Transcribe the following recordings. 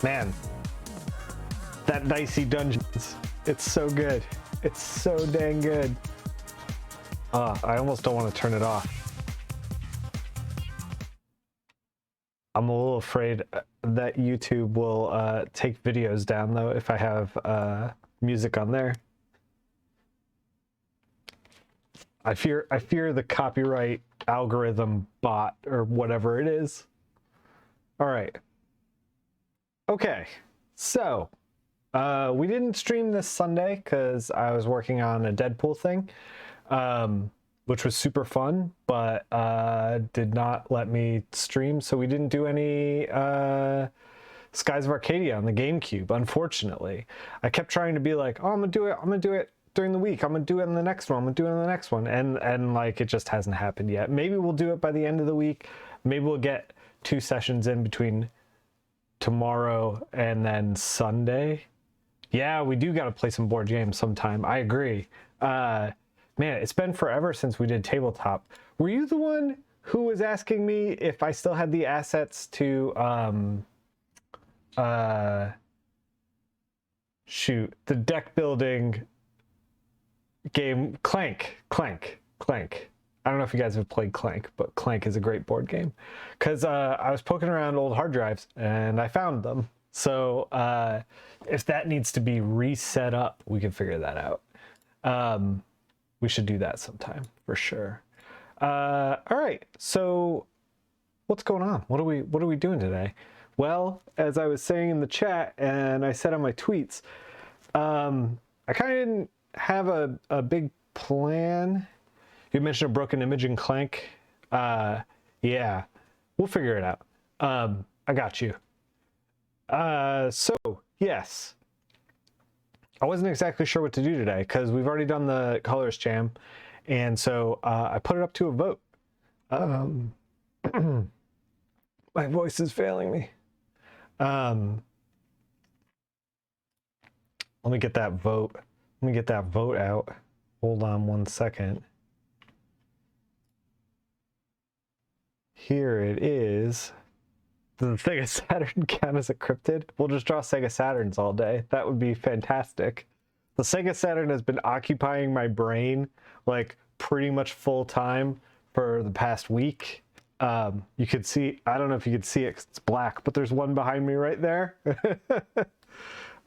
Man, that Dicey Dungeons, it's so good. It's so dang good. I almost don't want to turn it off. I'm a little afraid that YouTube will take videos down though if I have music on there. I fear the copyright algorithm bot or whatever it is. All right. Okay, so we didn't stream this Sunday because I was working on a Deadpool thing, which was super fun, but did not let me stream, so we didn't do any Skies of Arcadia on the GameCube, unfortunately. I kept trying to be like, oh, I'm gonna do it during the week, I'm gonna do it in the next one, I'm gonna do it in the next one, and like it just hasn't happened yet. Maybe we'll do it by the end of the week. Maybe we'll get 2 sessions in between tomorrow and then Sunday. Yeah, we do gotta play some board games sometime. I agree. Man, it's been forever since we did tabletop. Were you the one who was asking me if I still had the assets to shoot, the deck building game Clank. I don't know if you guys have played Clank, but Clank is a great board game. Because I was poking around old hard drives and I found them. So if that needs to be reset up, we can figure that out. We should do that sometime for sure. All right, so what's going on? What are we doing today? Well, as I was saying in the chat and I said on my tweets, I kind of didn't have a big plan. You mentioned a broken image in Clank. Yeah, we'll figure it out. I got you. So yes, I wasn't exactly sure what to do today because we've already done the colorist jam, and so I put it up to a vote. My voice is failing me. Let me get that vote. Let me get that vote out. Hold on one second. Here it is. Does the Sega Saturn count as a cryptid? We'll just draw Sega Saturns all day. That would be fantastic. The Sega Saturn has been occupying my brain like pretty much full time for the past week. You could see, I don't know if you could see it 'cause it's black, but there's one behind me right there.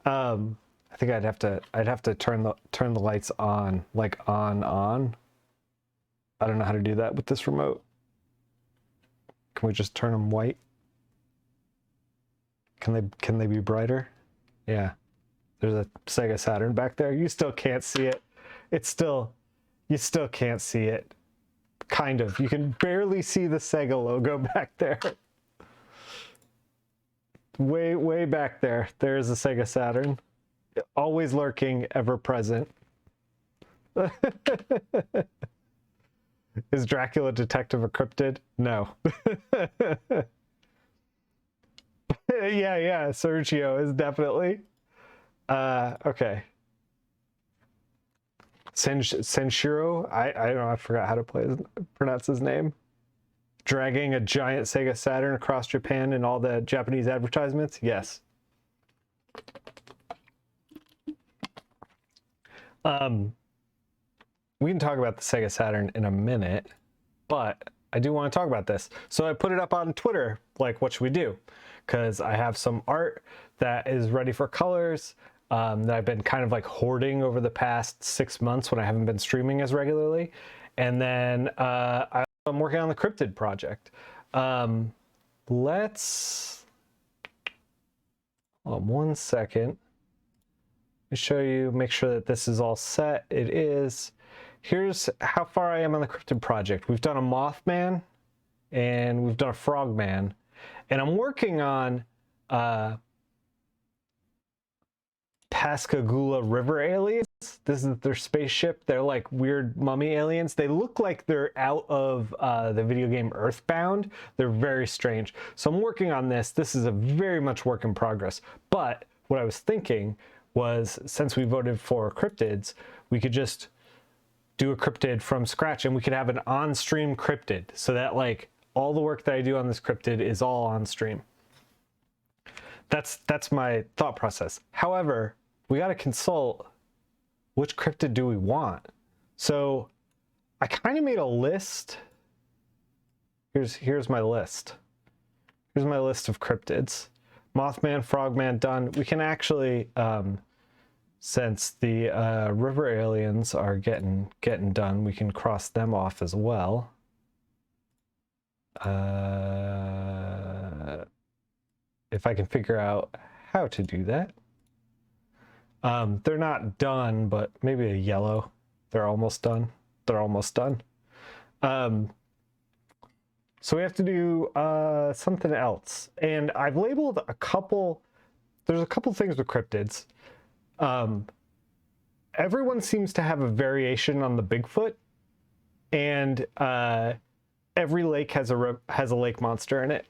I think I'd have to turn the lights on, like on. I don't know how to do that with this remote. Can we just turn them white? Can they be brighter? Yeah. There's a Sega Saturn back there. You still can't see it. You still can't see it. Kind of. You can barely see the Sega logo back there. Way back there. There's a Sega Saturn. Always lurking, ever present. Is Dracula Detective a cryptid? No. Yeah, Sergio is definitely. Okay. Senshiro, I don't know, I forgot how to pronounce his name. Dragging a giant Sega Saturn across Japan in all the Japanese advertisements? Yes. We can talk about the Sega Saturn in a minute, but I do want to talk about this. So I put it up on Twitter, like, what should we do? Because I have some art that is ready for colors that I've been kind of like hoarding over the past 6 months when I haven't been streaming as regularly. And then I'm working on the Cryptid project. Let's, hold on 1 second. Let me show you, make sure that this is all set. It is. Here's how far I am on the Cryptid project. We've done a Mothman and we've done a Frogman. And I'm working on Pascagoula River aliens. This is their spaceship. They're like weird mummy aliens. They look like they're out of the video game Earthbound. They're very strange. So I'm working on this. This is a very much work in progress. But what I was thinking was, since we voted for cryptids, we could just do a cryptid from scratch and we could have an on-stream cryptid so that like all the work that I do on this cryptid is all on stream. That's my thought process. However, we got to consult which cryptid do we want. So I kind of made a list. Here's my list. Here's my list of cryptids. Mothman, Frogman, done. We can actually, since the river aliens are getting done, we can cross them off as well. If I can figure out how to do that. They're not done, but maybe a yellow. They're almost done. They're almost done. So we have to do something else. And I've labeled a couple, there's a couple things with cryptids. Everyone seems to have a variation on the Bigfoot, and every lake has a lake monster in it.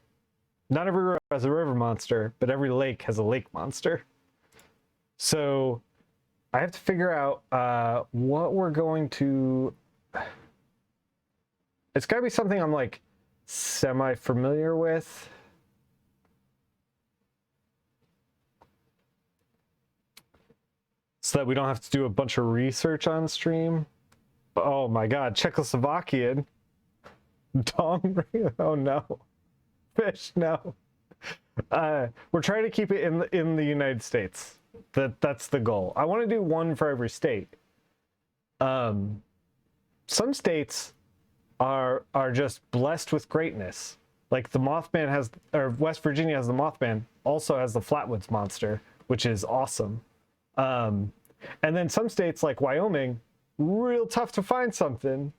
Not every river has a river monster, but every lake has a lake monster. So I have to figure out what we're going to... It's got to be something I'm like semi-familiar with. So that we don't have to do a bunch of research on stream. Oh my god, Czechoslovakian. Dong, oh no. Fish, no. We're trying to keep it in the United States. That's the goal. I want to do one for every state. Some states are just blessed with greatness. Like the Mothman has, or West Virginia has the Mothman, also has the Flatwoods Monster, which is awesome. And then some states like Wyoming, real tough to find something.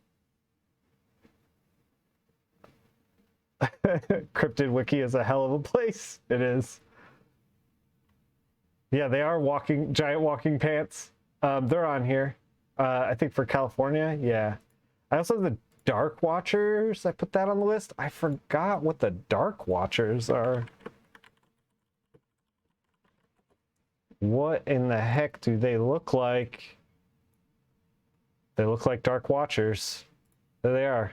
Cryptid Wiki is a hell of a place. It is. Yeah, they are giant walking pants. They're on here. I think for California, yeah. I also have the Dark Watchers. I put that on the list. I forgot what the Dark Watchers are. What in the heck do they look like? They look like Dark Watchers. There they are.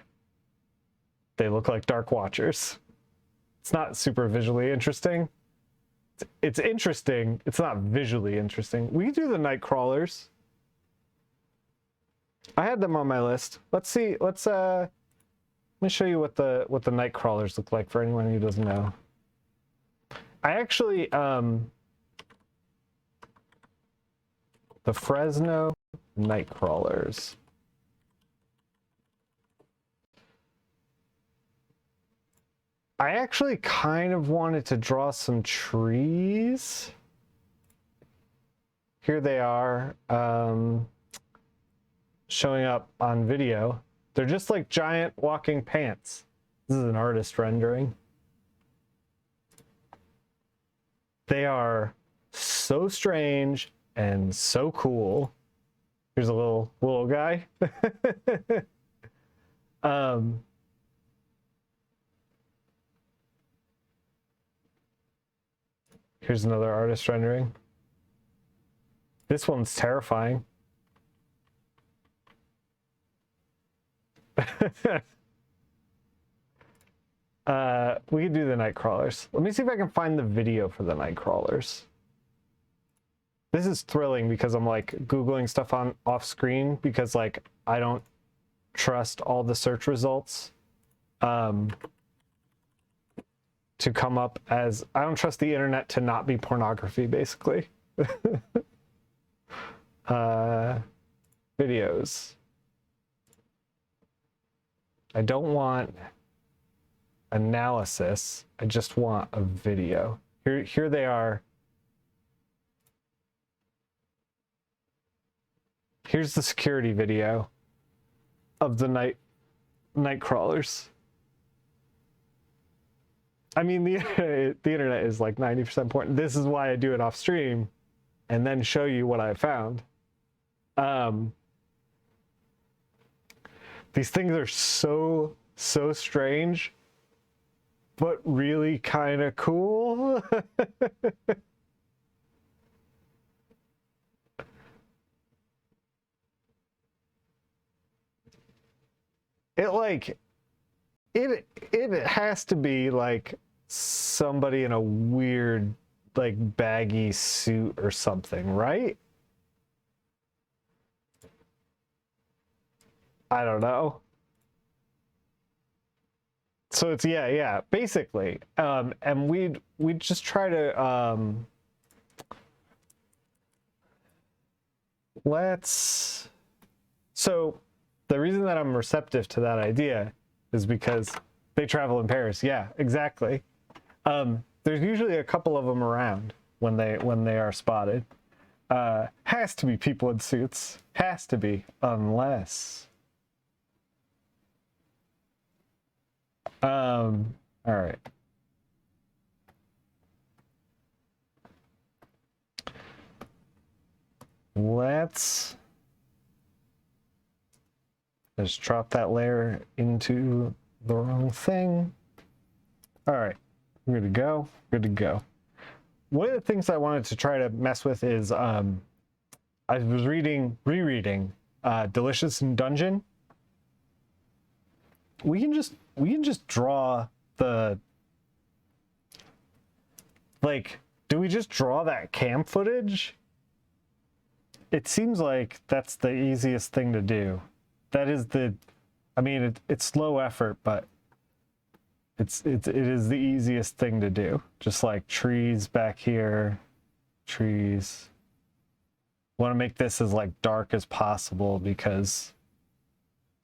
They look like Dark Watchers. It's not super visually interesting. It's interesting. It's not visually interesting. We can do the Nightcrawlers. I had them on my list. Let's see. Let me show you what the Nightcrawlers look like for anyone who doesn't know. I actually the Fresno Nightcrawlers. I actually kind of wanted to draw some trees. Here they are, showing up on video. They're just like giant walking pants. This is an artist rendering. They are so strange and so cool. Here's a little guy. Here's another artist rendering. This one's terrifying. We can do the Nightcrawlers. Let me see if I can find the video for the Nightcrawlers. This is thrilling because I'm like Googling stuff off screen because like I don't trust all the search results to come up as, I don't trust the internet to not be pornography, basically. Videos. I don't want analysis. I just want a video. Here they are. Here's the security video of the Nightcrawlers. I mean, the internet is like 90% important. This is why I do it off stream and then show you what I found. These things are so strange, but really kind of cool. It has to be like somebody in a weird like baggy suit or something, right? I don't know. So it's yeah, basically. And we'd just try to so the reason that I'm receptive to that idea is because they travel in pairs. Yeah, exactly. There's usually a couple of them around when they are spotted. Has to be people in suits. Has to be, unless. All right. Let's just drop that layer into the wrong thing. All right, good to go, good to go. One of the things I wanted to try to mess with is I was rereading Delicious in Dungeon. We can just draw the, like, do we just draw that cam footage? It seems like that's the easiest thing to do. That is the, I mean, it's low effort, but it is the easiest thing to do. Just like trees back here, trees. Want to make this as like dark as possible because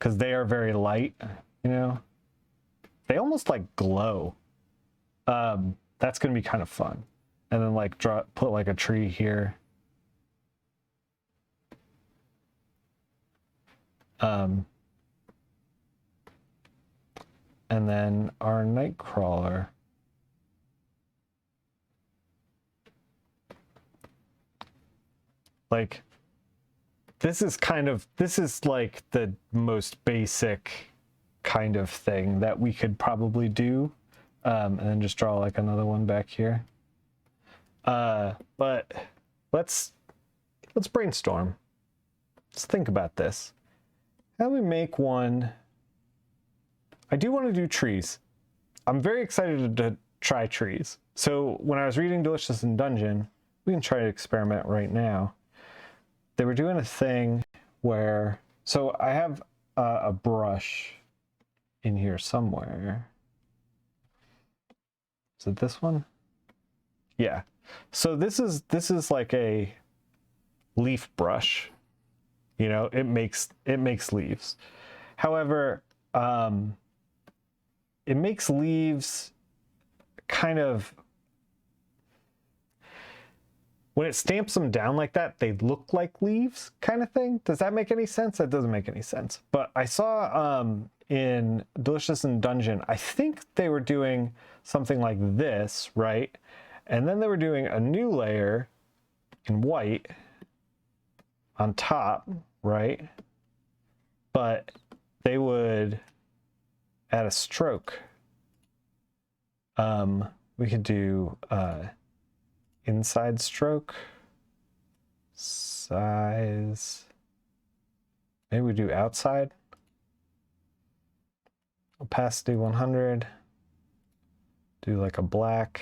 they are very light, you know. They almost like glow. That's gonna be kind of fun. And then like put like a tree here. And then our Nightcrawler. Like, this is like the most basic kind of thing that we could probably do. And then just draw like another one back here. But let's brainstorm. Let's think about this. How do we make one? I do want to do trees. I'm very excited to try trees. So when I was reading Delicious in Dungeon, we can try to experiment right now. They were doing a thing where, so I have a brush in here somewhere. Is it this one? Yeah. So this is like a leaf brush. You know, it makes leaves. However, it makes leaves kind of, when it stamps them down like that, they look like leaves kind of thing. Does that make any sense? That doesn't make any sense. But I saw in Delicious in Dungeon, I think they were doing something like this, right? And then they were doing a new layer in white on top, right? But they would add a stroke. We could do inside stroke, size, maybe we do outside, opacity 100, do like a black,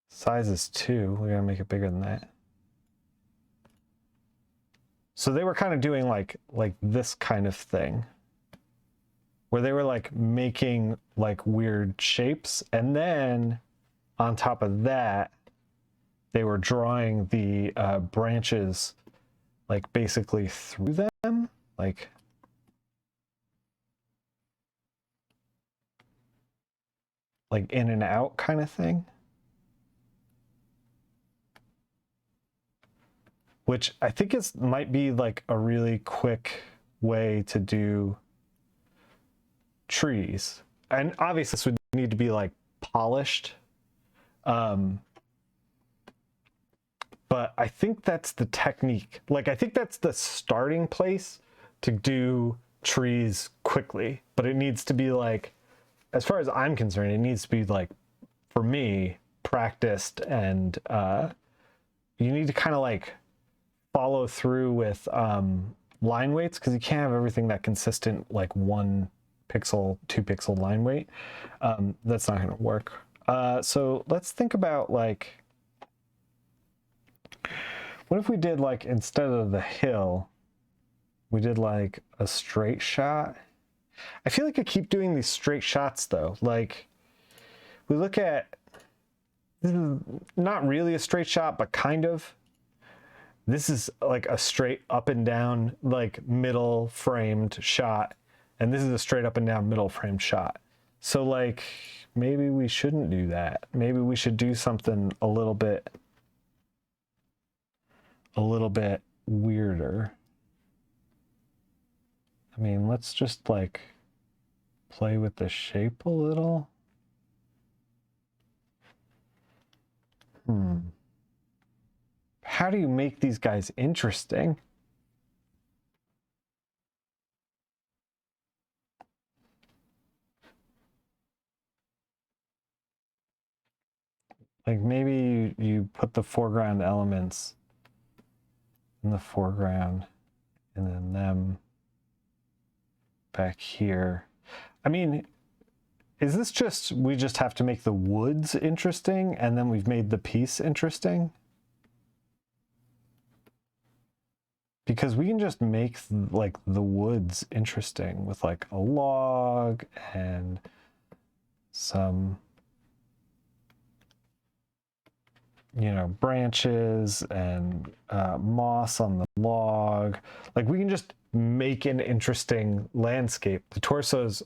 size is 2, we gotta make it bigger than that. So they were kind of doing like this kind of thing, where they were like making like weird shapes, and then on top of that, they were drawing the branches like basically through them, like in and out kind of thing. Which I think might be like a really quick way to do trees. And obviously this would need to be like polished. But I think that's the technique. Like, I think that's the starting place to do trees quickly. But it needs to be like, as far as I'm concerned, it needs to be like, for me, practiced, and you need to kind of like follow through with line weights, because you can't have everything that consistent, like 1 pixel, 2 pixel line weight. That's not going to work. So let's think about like, what if we did like, instead of the hill, we did like a straight shot? I feel like I keep doing these straight shots though. Like we look at, this is not really a straight shot, but kind of. This is like a straight up and down, like middle framed shot. And this is a straight up and down middle framed shot. So like, maybe we shouldn't do that. Maybe we should do something a little bit weirder. I mean, let's just like play with the shape a little. How do you make these guys interesting? Like maybe you put the foreground elements in the foreground and then them back here. I mean, is this just, we just have to make the woods interesting and then we've made the piece interesting? Because we can just make like the woods interesting with like a log and some, you know, branches and moss on the log. Like we can just make an interesting landscape. The torsos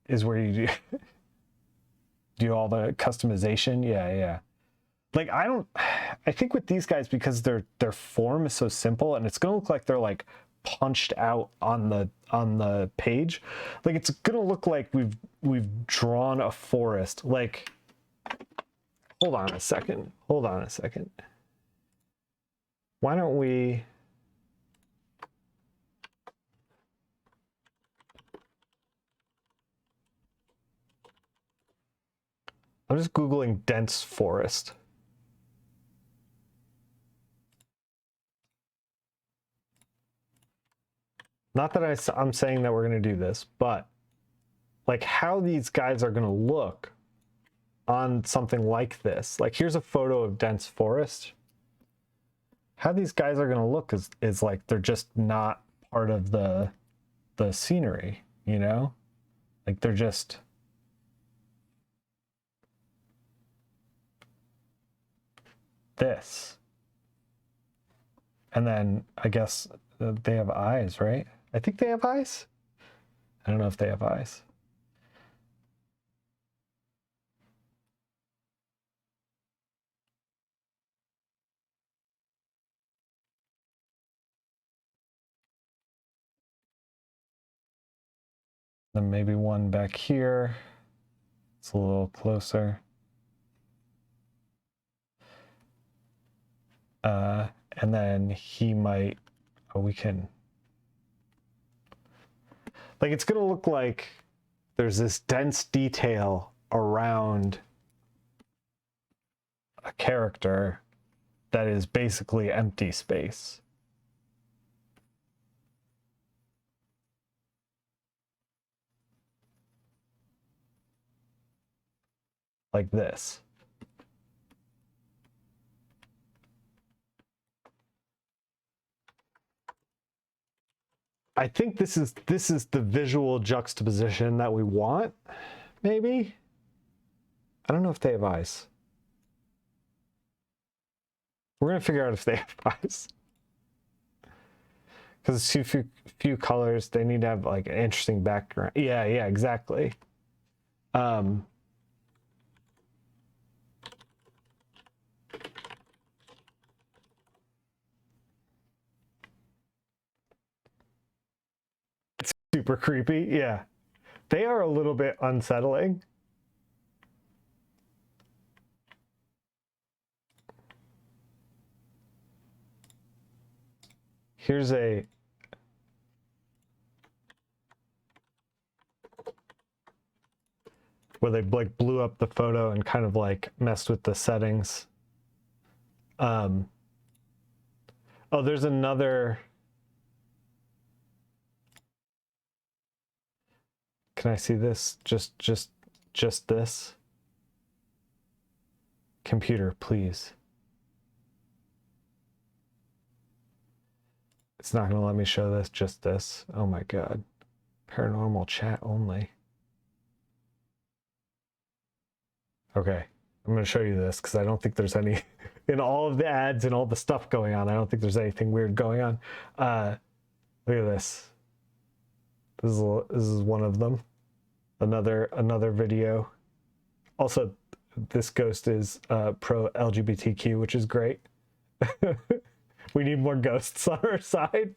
is where you do all the customization. Yeah. Like I think with these guys, because their form is so simple and it's gonna look like they're like punched out on the page. Like it's gonna look like we've drawn a forest. Like, hold on a second. Why don't we? I'm just Googling dense forest. Not that I'm saying that we're going to do this, but like how these guys are going to look on something like this. Like here's a photo of dense forest. How these guys are going to look is like they're just not part of the scenery, you know? Like they're just this. And then I guess they have eyes, right? I think they have eyes. I don't know if they have eyes. Then maybe one back here. It's a little closer. And then he might, we can, like it's gonna look like there's this dense detail around a character that is basically empty space. Like this. I think this is the visual juxtaposition that we want, maybe? I don't know if they have eyes. We're gonna figure out if they have eyes. Because it's too few colors, they need to have like an interesting background. Yeah, exactly. It's super creepy. Yeah. They are a little bit unsettling. Here's a where they like blew up the photo and kind of like messed with the settings. Oh, there's another. Can I see this? Just this. Computer, please. It's not gonna let me show this, just this. Oh my god. Paranormal chat only. Okay, I'm gonna show you this because I don't think there's any in all of the ads and all the stuff going on. I don't think there's anything weird going on. Look at this. This is one of them. Another video. Also, this ghost is pro LGBTQ, which is great. We need more ghosts on our side.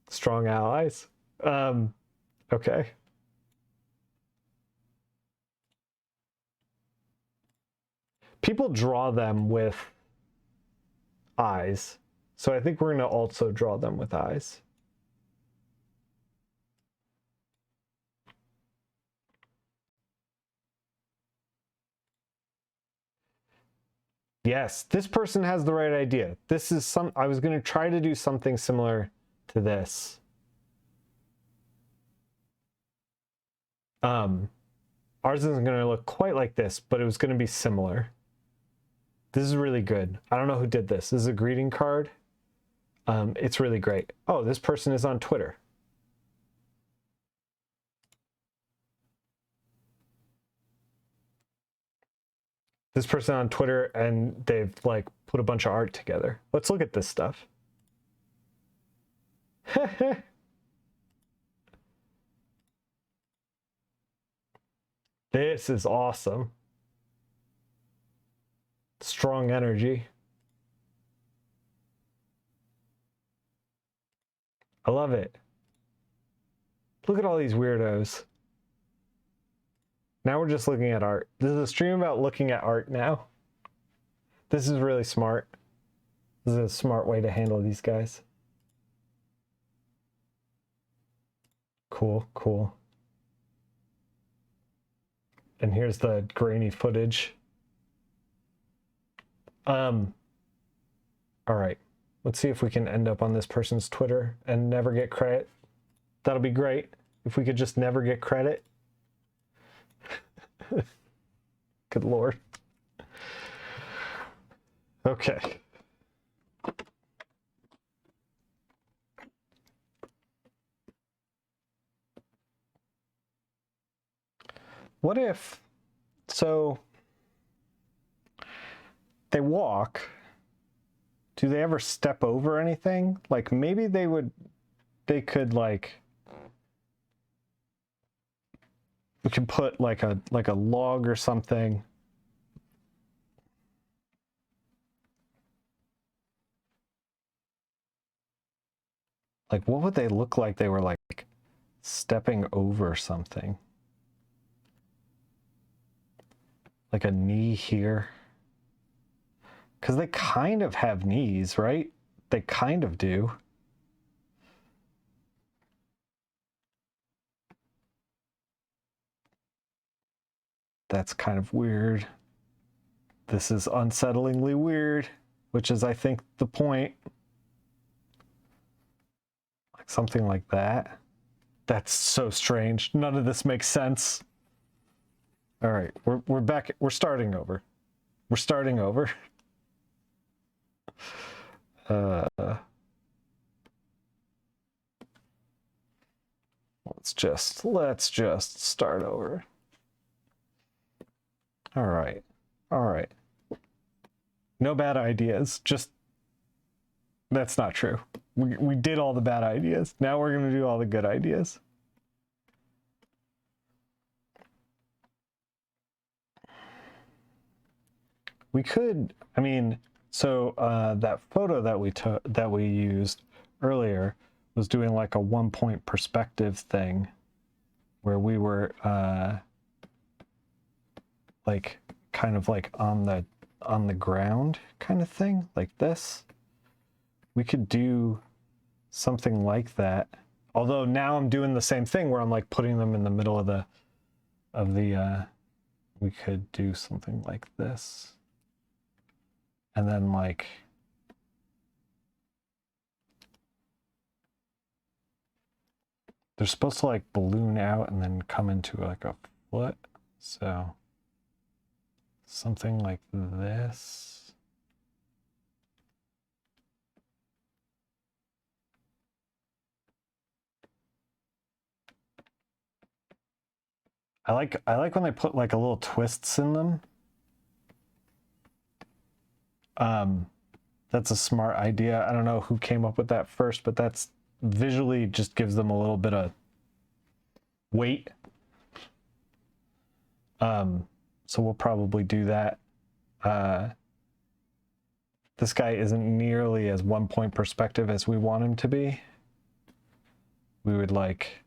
Strong allies. Okay. People draw them with eyes. So I think we're going to also draw them with eyes. Yes, this person has the right idea. This is I was going to try to do something similar to this. Ours isn't going to look quite like this, but it was going to be similar. This is really good. I don't know who did this. This is a greeting card. It's really great. Oh, this person is on Twitter. This person on Twitter, and they've like put a bunch of art together. Let's look at this stuff. This is awesome. Strong energy. I love it. Look at all these weirdos. Now we're just looking at art. This is a stream about looking at art now. This is really smart. This is a smart way to handle these guys. Cool, cool. And here's the grainy footage. All right. Let's see if we can end up on this person's Twitter and never get credit. That'll be great if we could just never get credit. Good Lord. Okay. What if, so they walk, do they ever step over anything? Like maybe they could like, we could put like a log or something. Like what would they look like? They were like stepping over something. Like a knee here. Because they kind of have knees, right? They kind of do. That's kind of weird. This is unsettlingly weird, which is, I think, the point. Like something like that. That's so strange. None of this makes sense. All right, we're back. We're starting over. We're starting over. Let's just start over. All right. All right. No bad ideas. Just that's not true. We did all the bad ideas. Now we're going to do all the good ideas. We could, I mean, so that photo that we used earlier was doing like a 1-point perspective thing where we were like kind of like on the ground kind of thing, like this. We could do something like that. Although now I'm doing the same thing where I'm like putting them in the middle of the we could do something like this. And then like they're supposed to like balloon out and then come into like a foot. So something like this. I like when they put like a little twists in them. That's a smart idea. I don't know who came up with that first, but that's visually just gives them a little bit of weight. So we'll probably do that. This guy isn't nearly as one point perspective as we want him to be. We would like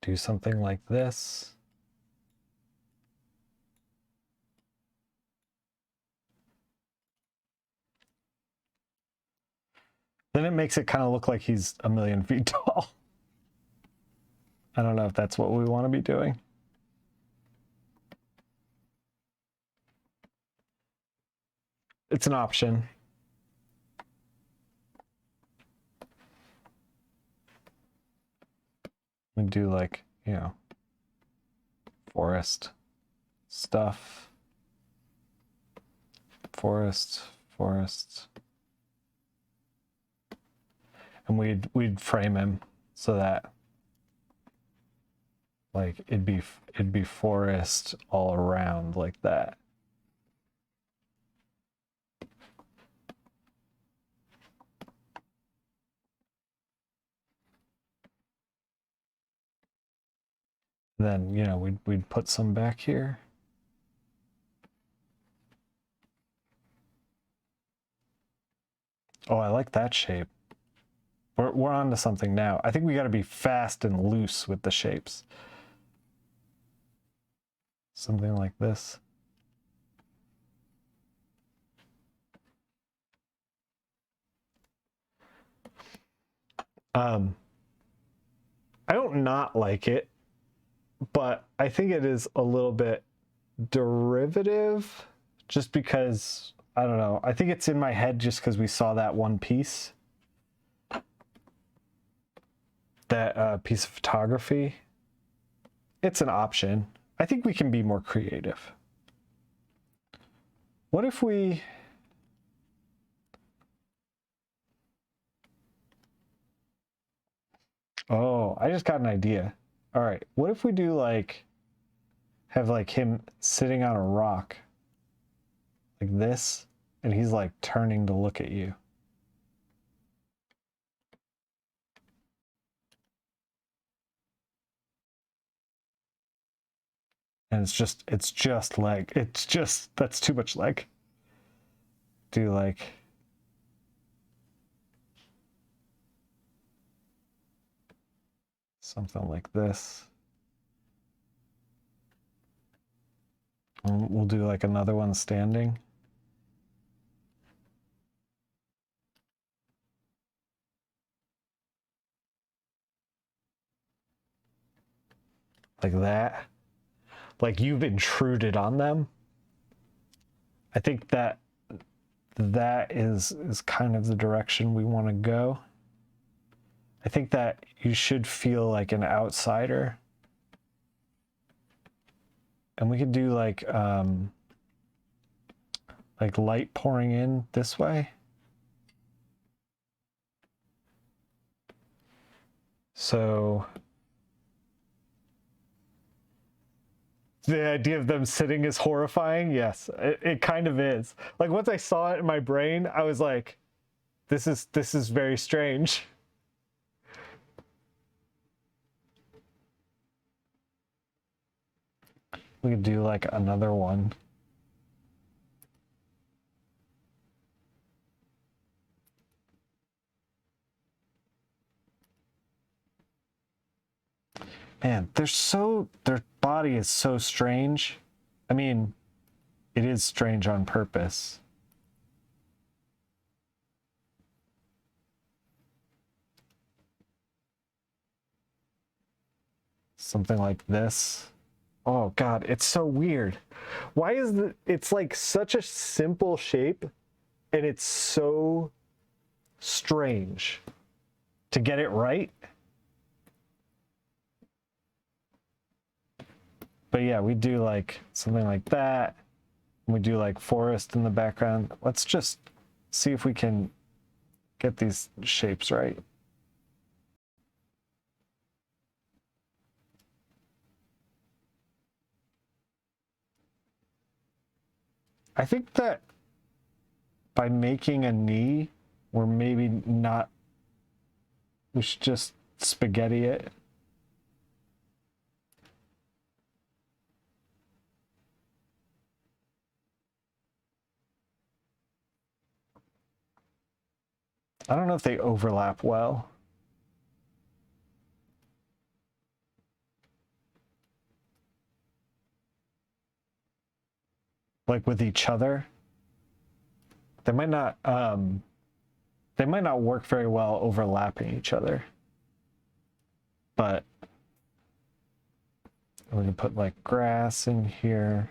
do something like this. Then it makes it kind of look like he's a million feet tall. I don't know if that's what we want to be doing. It's an option. We do like, you know, forest stuff. Forest. And we'd frame him so that like it'd be forest all around like that. Then, you know, we'd put some back here. Oh, I like that shape. We're on to something now. I think we got to be fast and loose with the shapes. Something like this. I don't not like it, but I think it is a little bit derivative just because, I don't know. I think it's in my head just because we saw that one piece. That piece of photography. It's an option. I think we can be more creative. What if we... Oh, I just got an idea. All right, what if we do like, have like him sitting on a rock like this, and he's like turning to look at you. And it's just leg. That's too much leg. Do like, something like this. We'll do like another one standing. Like that. Like you've intruded on them. I think that is kind of the direction we want to go. I think that you should feel like an outsider. And we could do like light pouring in this way. So the idea of them sitting is horrifying. Yes, it kind of is. Like once I saw it in my brain, I was like, this is very strange. We could do like another one. Man, their body is so strange. I mean, it is strange on purpose. Something like this. Oh God, it's so weird. Why is it's like such a simple shape and it's so strange to get it right? But yeah, we do like something like that. We do like forest in the background. Let's just see if we can get these shapes right. I think that by making a knee, we're maybe not, we should just spaghetti it. I don't know if they overlap well. Like with each other. They might not work very well overlapping each other. But we can put like grass in here.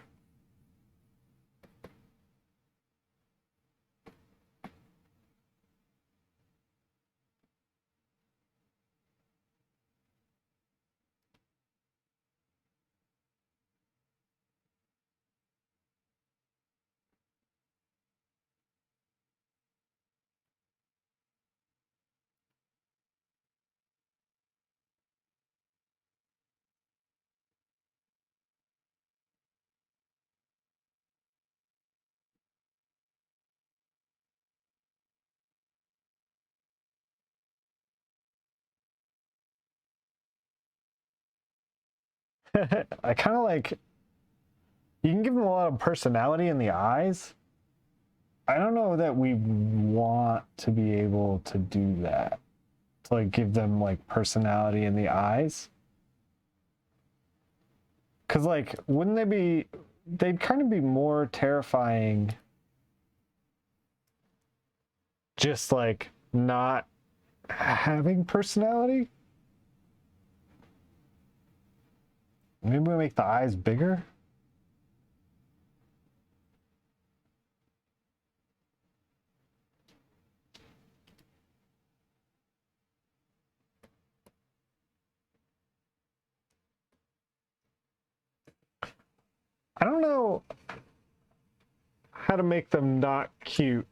I kind of like, you can give them a lot of personality in the eyes. I don't know that we want to be able to do that. To like give them like personality in the eyes. Cause like, wouldn't they be, they'd kind of be more terrifying just like not having personality? Maybe we make the eyes bigger? I don't know how to make them not cute.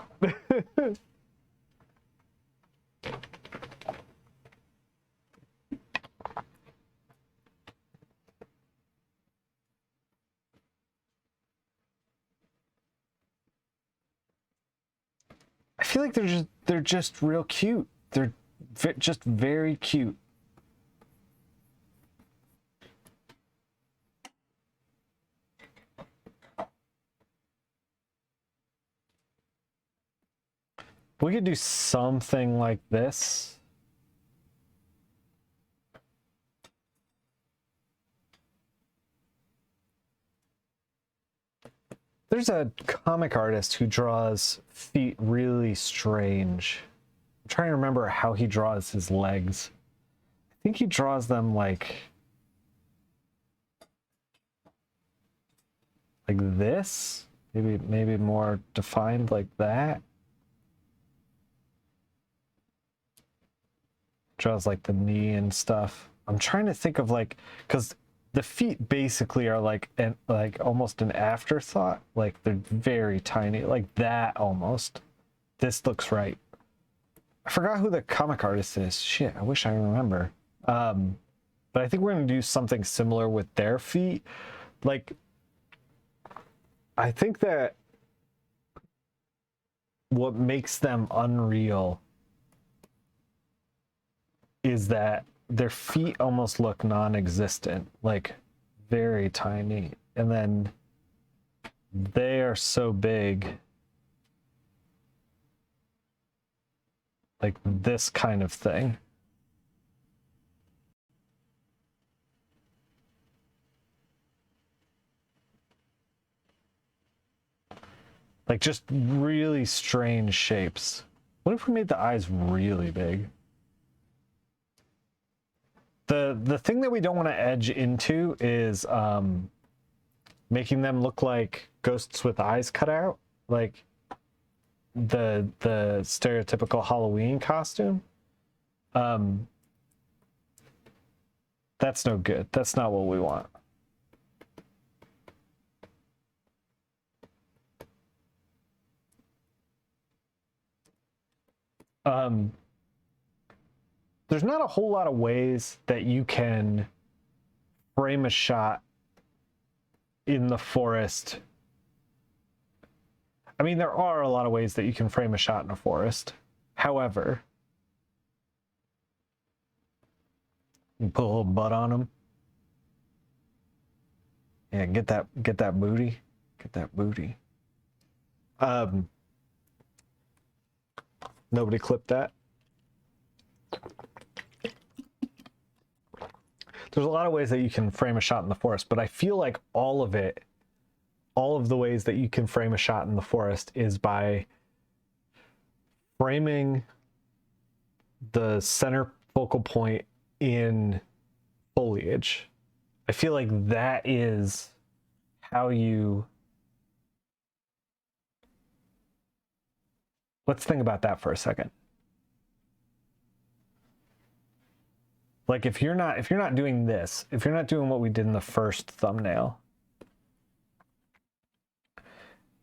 I feel like they're just real cute. They're just very cute. We could do something like this. There's a comic artist who draws feet really strange. I'm trying to remember how he draws his legs. I think he draws them like this. Maybe more defined like that. Draws like the knee and stuff. I'm trying to think of like, because the feet basically are like almost an afterthought. Like they're very tiny, like that almost. This looks right. I forgot who the comic artist is. Shit, I wish I remember. But I think we're gonna do something similar with their feet. Like, I think that what makes them unreal is that their feet almost look non-existent, like very tiny, and then they are so big, like this kind of thing. Like just really strange shapes. What if we made the eyes really big? The thing that we don't want to edge into is making them look like ghosts with eyes cut out, like the stereotypical Halloween costume. That's no good. That's not what we want. There's not a whole lot of ways that you can frame a shot in the forest. I mean, there are a lot of ways that you can frame a shot in a forest. However, you put a little butt on them. Yeah, get that booty. Get that booty. Nobody clipped that. There's a lot of ways that you can frame a shot in the forest, but I feel like all of the ways that you can frame a shot in the forest is by framing the center focal point in foliage. I feel like that is how you... Let's think about that for a second. Like if you're not doing this, if you're not doing what we did in the first thumbnail,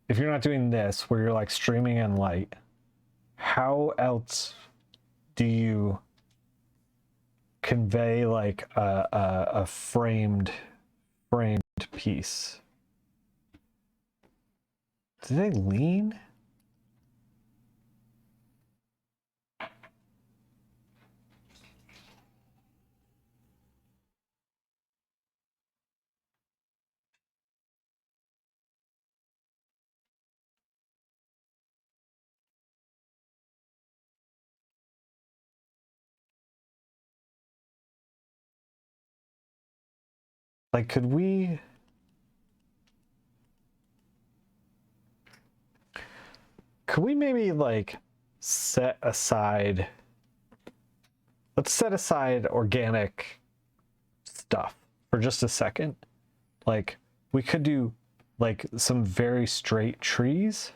if you're not doing this where you're like streaming in light, how else do you convey like a framed piece? Do they lean? Like, could we maybe like set aside, let's set aside organic stuff for just a second. Like we could do like some very straight trees.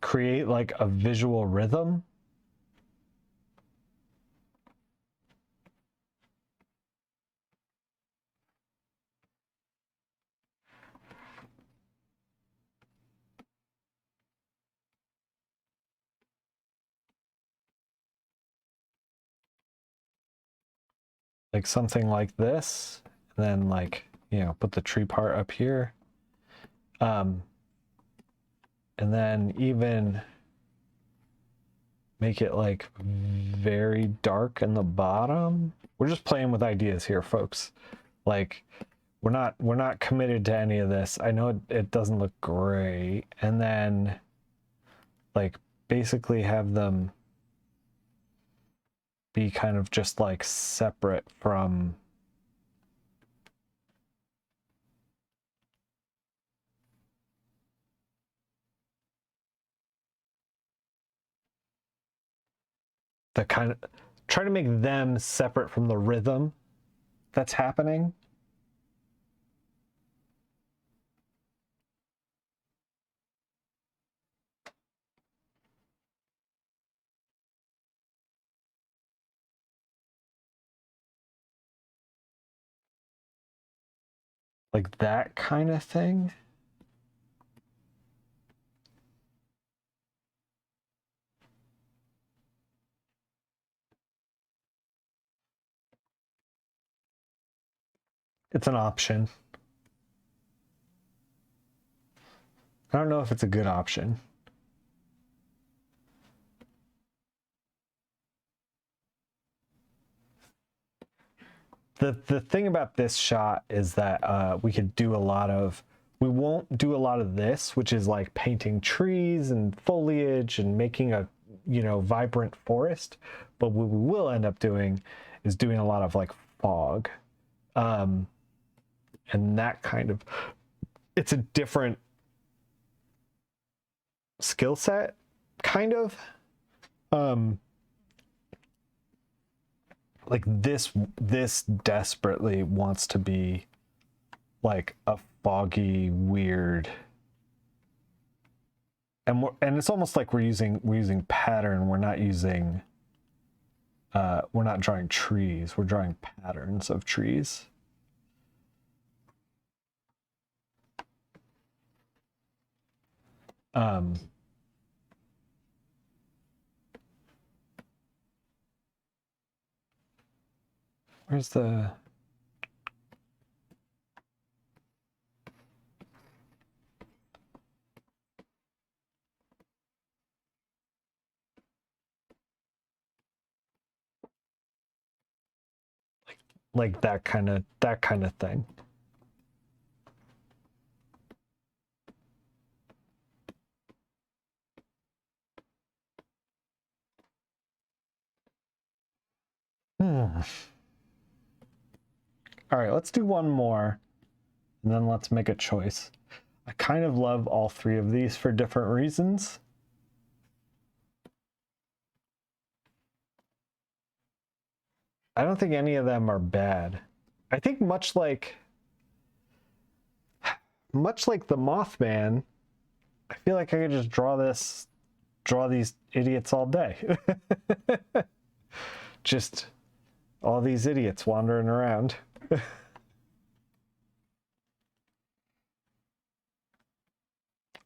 Create like a visual rhythm. Like something like this, and then like, you know, put the tree part up here. And then even make it like very dark in the bottom. We're just playing with ideas here, folks. Like we're not committed to any of this. I know it doesn't look great. And then like basically have them be kind of just like separate from the kind of, try to make them separate from the rhythm that's happening. Like that kind of thing. It's an option. I don't know if it's a good option. The thing about this shot is that we could do a lot of, we won't do a lot of this, which is like painting trees and foliage and making a, you know, vibrant forest. But what we will end up doing is doing a lot of like fog. And that kind of, it's a different skill set, kind of. Like this desperately wants to be like a foggy, weird, and it's almost like we're using pattern. We're not using we're not drawing trees. We're drawing patterns of trees. Where's the... like that kind of thing. All right, let's do one more, and then let's make a choice. I kind of love all three of these for different reasons. I don't think any of them are bad. I think much like the Mothman, I feel like I could just draw these idiots all day. Just all these idiots wandering around.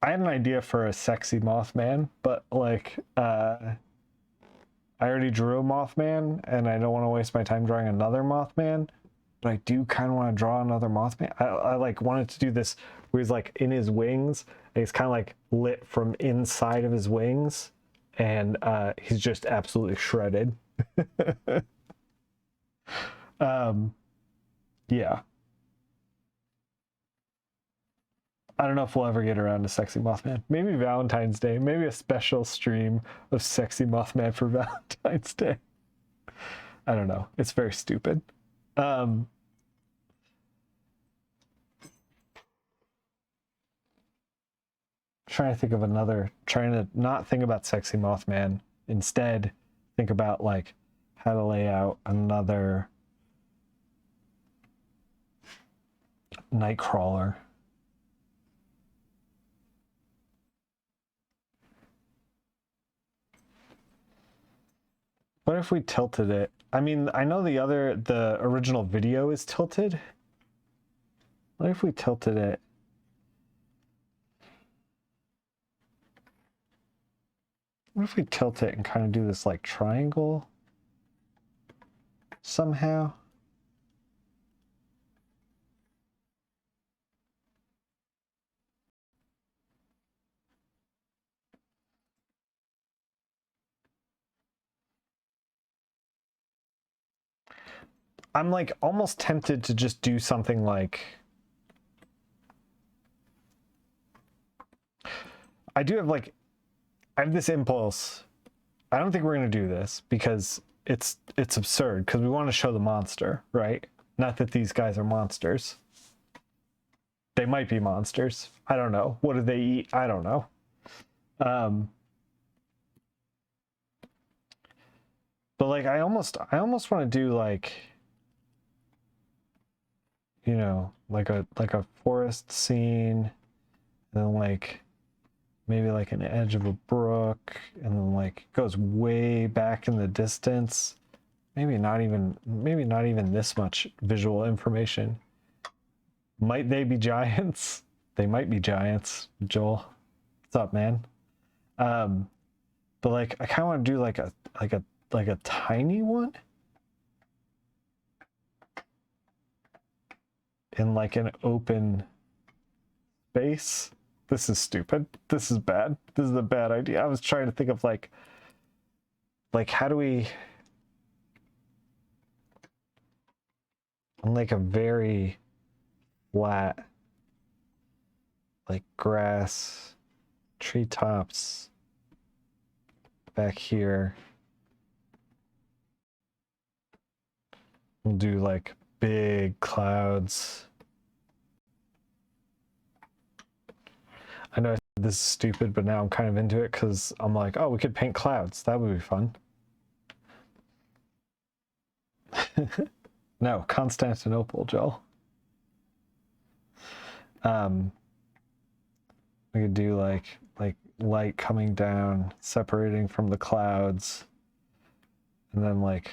I had an idea for a sexy Mothman, but like I already drew a Mothman and I don't want to waste my time drawing another Mothman, but I do kind of want to draw another Mothman. I like wanted to do this where he's like in his wings and he's kind of like lit from inside of his wings, and he's just absolutely shredded. Yeah. I don't know if we'll ever get around to Sexy Mothman. Maybe Valentine's Day. Maybe a special stream of Sexy Mothman for Valentine's Day. I don't know. It's very stupid. Trying to think of another. Trying to not think about Sexy Mothman. Instead, think about like how to lay out another Nightcrawler. What if we tilted it? I mean, I know the original video is tilted. What if we tilted it? What if we tilt it and kind of do this like triangle somehow? I'm like almost tempted to just do something like, I have this impulse. I don't think we're going to do this because it's absurd, because we want to show the monster, right? Not that these guys are monsters. They might be monsters. I don't know. What do they eat? I don't know. But like I almost want to do like, you know, like a forest scene, and then like maybe like an edge of a brook, and then like goes way back in the distance. Maybe not even this much visual information. Might they be giants? They might be giants, Joel. What's up, man? But like I kind of want to do like a tiny one in like an open space. This is stupid. This is bad. This is a bad idea. I was trying to think of like how do we, on like a very flat, like grass, treetops back here. We'll do like big clouds. I know this is stupid, but now I'm kind of into it because I'm like, oh, we could paint clouds. That would be fun. No, Constantinople, Joel. We could do like light coming down, separating from the clouds, and then like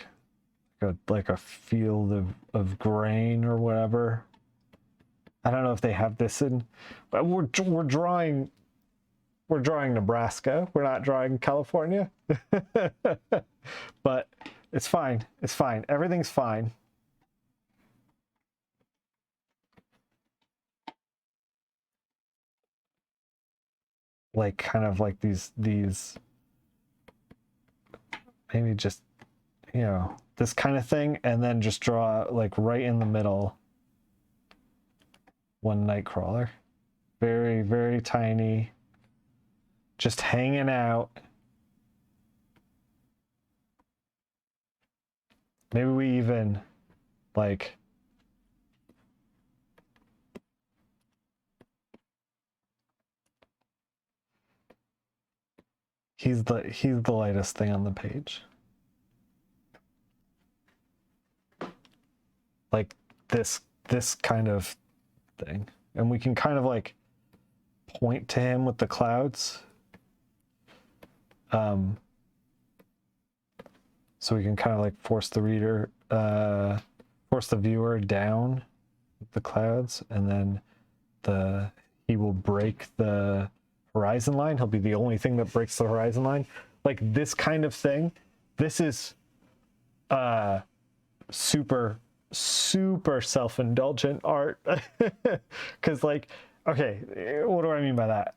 a field of grain or whatever. I don't know if they have this in, but we're drawing we're drawing Nebraska. We're not drawing California. But it's fine. It's fine. Everything's fine. Like kind of like these maybe just, you know, this kind of thing, and then just draw like right in the middle one Nightcrawler. Very, very tiny. Just hanging out. Maybe we even like he's the lightest thing on the page. Like this kind of thing. And we can kind of like point to him with the clouds. So we can kind of like force the reader, force the viewer down with the clouds, and then he will break the horizon line. He'll be the only thing that breaks the horizon line. Like this kind of thing. This is super self-indulgent art. Because like, okay, what do I mean by that?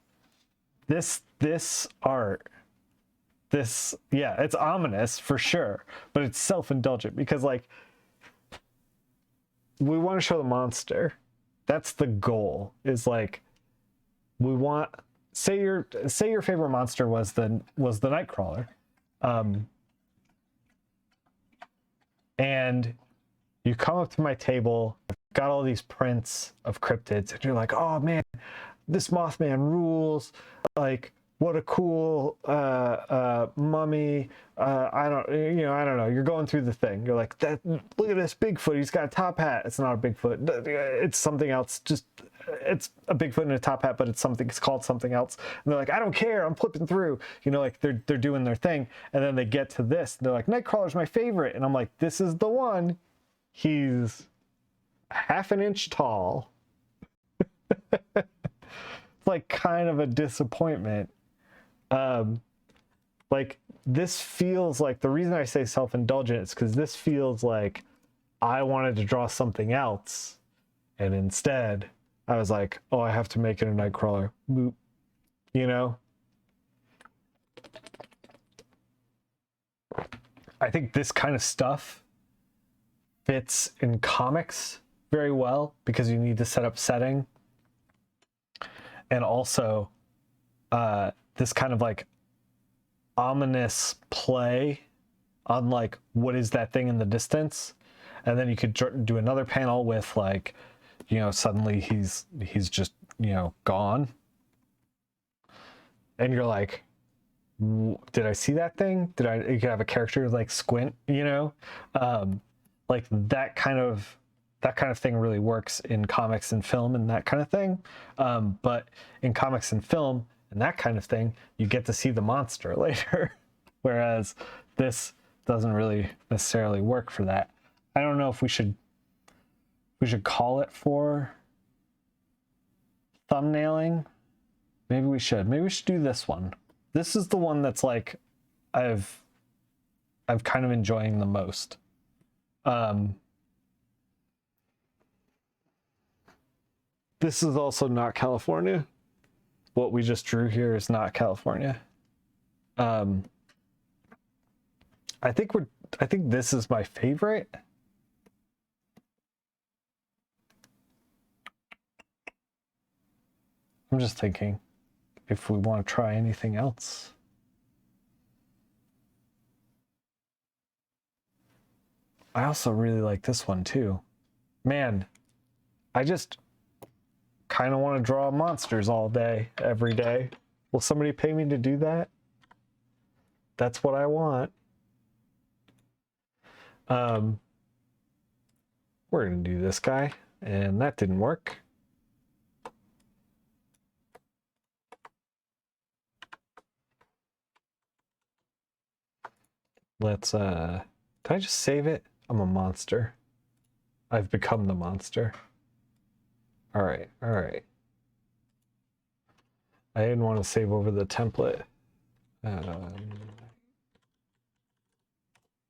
This art, yeah, it's ominous for sure, but it's self-indulgent because like we want to show the monster. That's the goal, is like we want, say your favorite monster was the Nightcrawler, and you come up to my table, I've got all these prints of cryptids, and you're like, oh man, this Mothman rules, like what a cool mummy. I don't know. You're going through the thing. You're like, look at this Bigfoot. He's got a top hat. It's not a Bigfoot. It's something else. Just, it's a Bigfoot in a top hat, but it's called something else. And they're like, I don't care. I'm flipping through. You know, like they're doing their thing. And then they get to this. And they're like, Nightcrawler's my favorite. And I'm like, this is the one. He's half an inch tall. It's like kind of a disappointment. Like this feels like, the reason I say self-indulgent is because this feels like I wanted to draw something else, and instead I was like, oh, I have to make it a Nightcrawler. Boop. You know? I think this kind of stuff fits in comics very well because you need to set up setting, and also this kind of like ominous play on like what is that thing in the distance, and then you could do another panel with like, you know, suddenly he's just, you know, gone, and you're like, did I see that thing? You could have a character like squint, you know, like that kind of thing really works in comics and film and that kind of thing. But in comics and film and that kind of thing, you get to see the monster later. Whereas this doesn't really necessarily work for that. I don't know if we should call it for thumbnailing. Maybe we should do this one. This is the one that's like I've kind of enjoying the most. This is also not California. What we just drew here is not California. I think this is my favorite. I'm just thinking if we want to try anything else. I also really like this one too. Man, I just kind of want to draw monsters all day, every day. Will somebody pay me to do that? That's what I want. We're gonna do this guy, and that didn't work. Let's did I just save it? I'm a monster. I've become the monster. All right. I didn't want to save over the template.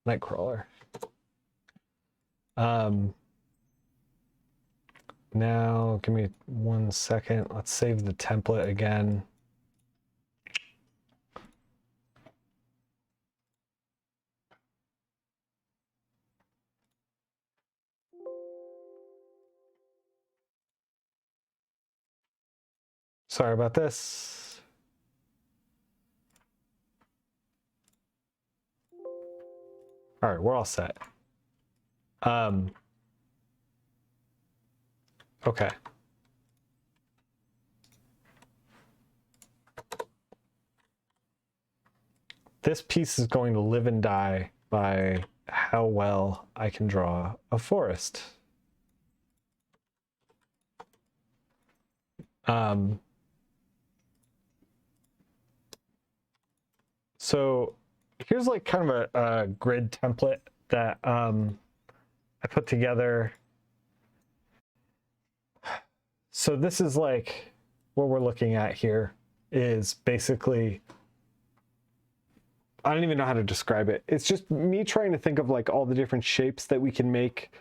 Nightcrawler. Now give me 1 second. Let's save the template again. Sorry about this. All right, we're all set. Okay. This piece is going to live and die by how well I can draw a forest. So here's like kind of a grid template that I put together. So this is like what we're looking at here is basically, I don't even know how to describe it. It's just me trying to think of like all the different shapes that we can make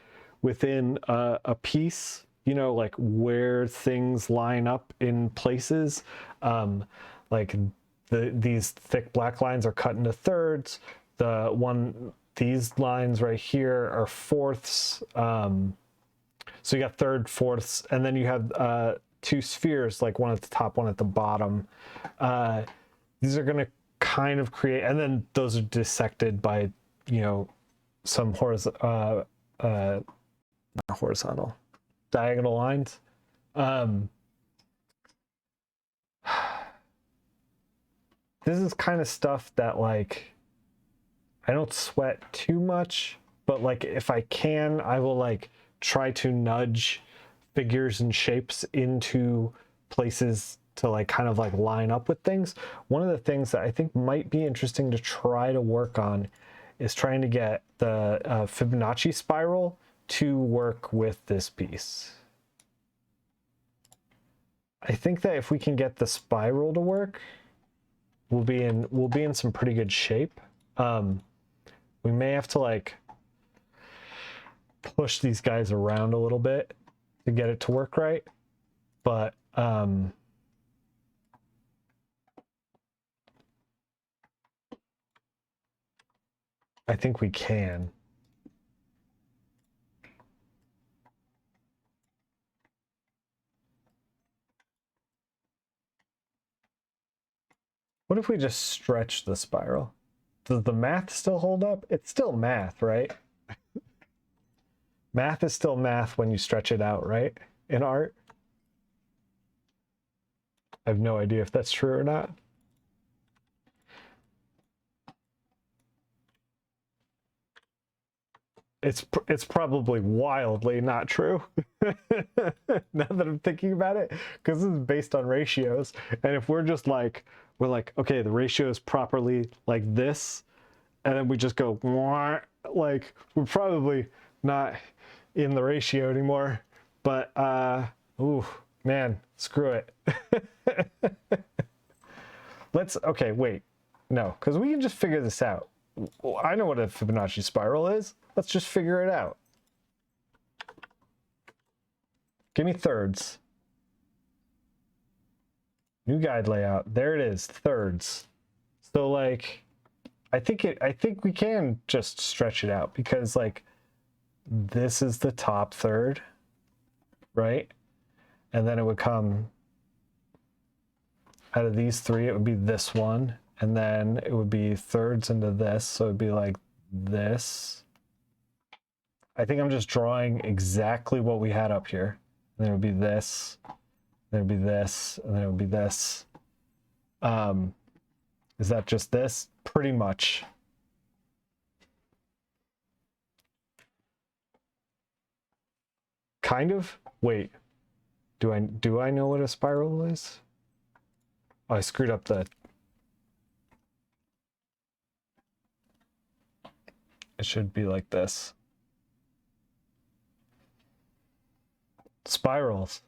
within a piece, you know, like where things line up in places. Like these thick black lines are cut into thirds. These lines right here are fourths. So you got third, fourths, and then you have two spheres, like one at the top, one at the bottom. These are going to kind of create, and then those are dissected by, you know, some not horizontal, diagonal lines. This is kind of stuff that like I don't sweat too much, but like if I can, I will like try to nudge figures and shapes into places to like kind of like line up with things. One of the things that I think might be interesting to try to work on is trying to get the Fibonacci spiral to work with this piece. I think that if we can get the spiral to work, we'll be in some pretty good shape. We may have to like push these guys around a little bit to get it to work right, but I think we can. What if we just stretch the spiral? Does the math still hold up? It's still math, right? Math is still math when you stretch it out, right? In art. I have no idea if that's true or not. It's probably wildly not true. Now that I'm thinking about it, because this is based on ratios, and if we're like, okay, the ratio is properly like this, and then we just go like, we're probably not in the ratio anymore. But ooh, man, screw it. Okay, wait, no, because we can just figure this out. I know what a Fibonacci spiral is. Let's just figure it out. Give me thirds. New guide layout. There it is, thirds. So like, I think we can just stretch it out because like this is the top third, right? And then it would come out of these three, it would be this one, and then it would be thirds into this, so it'd be like this. I think I'm just drawing exactly what we had up here. And then it would be this, then it would be this, and then it would be this. Is that just this? Pretty much. Kind of? Wait. Do I know what a spiral is? Oh, I screwed up the... It should be like this. Spirals.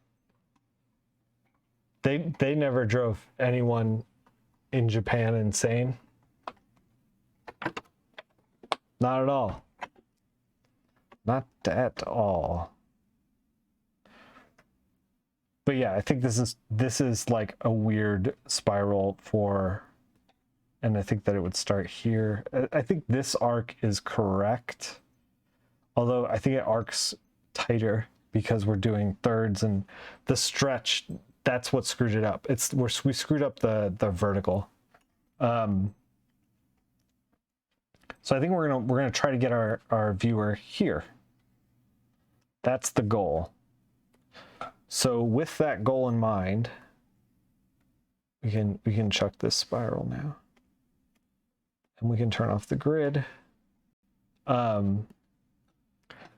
They never drove anyone in Japan insane. Not at all. Not at all. But yeah, I think this is like a weird spiral for, and I think that it would start here. I think this arc is correct. Although I think it arcs tighter because we're doing thirds, and the stretch, that's what screwed it up. We screwed up the vertical. So I think we're gonna try to get our viewer here. That's the goal. So with that goal in mind, we can chuck this spiral now, and we can turn off the grid.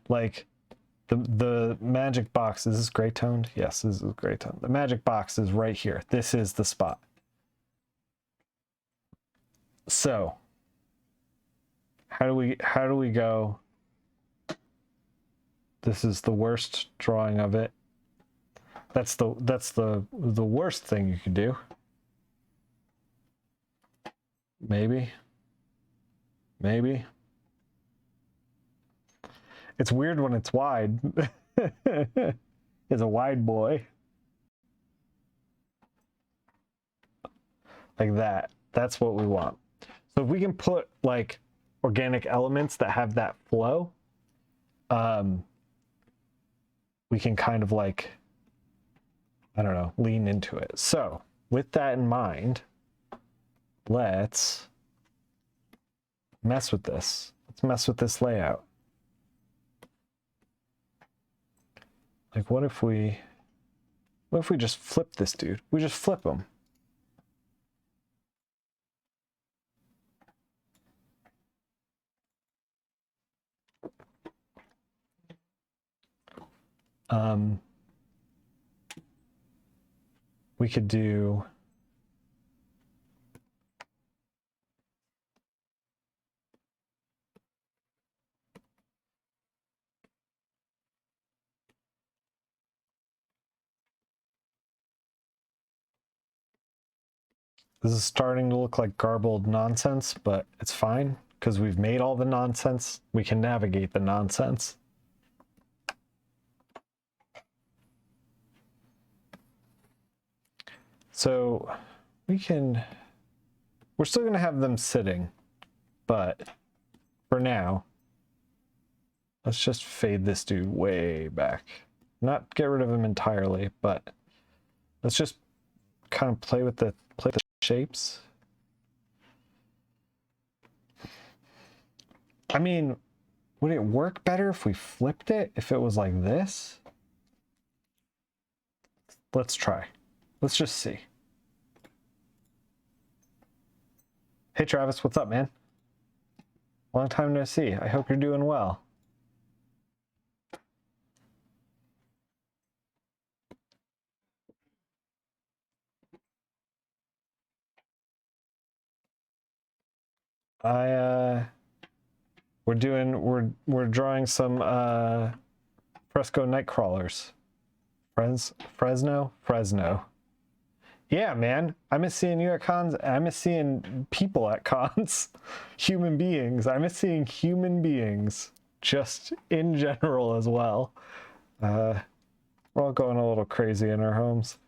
Like the magic box, is this gray toned? Yes, this is gray toned. The magic box is right here. This is the spot. So how do we go? This is the worst drawing of it. That's the worst thing you could do. Maybe. It's weird when it's wide. It's a wide boy. Like that. That's what we want. So if we can put like organic elements that have that flow, we can kind of like, I don't know, lean into it. So with that in mind, let's mess with this. Let's mess with this layout. Like, what if we just flip this dude? We just flip him. We could do this is starting to look like garbled nonsense, but it's fine because we've made all the nonsense. We can navigate the nonsense. So we're still going to have them sitting, but for now, let's just fade this dude way back. Not get rid of him entirely, but let's just kind of play with the shapes. I mean, would it work better if we flipped it, if it was like this? Let's try. Let's just see. Hey Travis, what's up, man? Long time no see. I hope you're doing well. We're drawing some Fresno Nightcrawlers. Fresno. Yeah, man. I miss seeing you at cons. I miss seeing people at cons. Human beings. I miss seeing human beings. Just in general as well. We're all going a little crazy in our homes.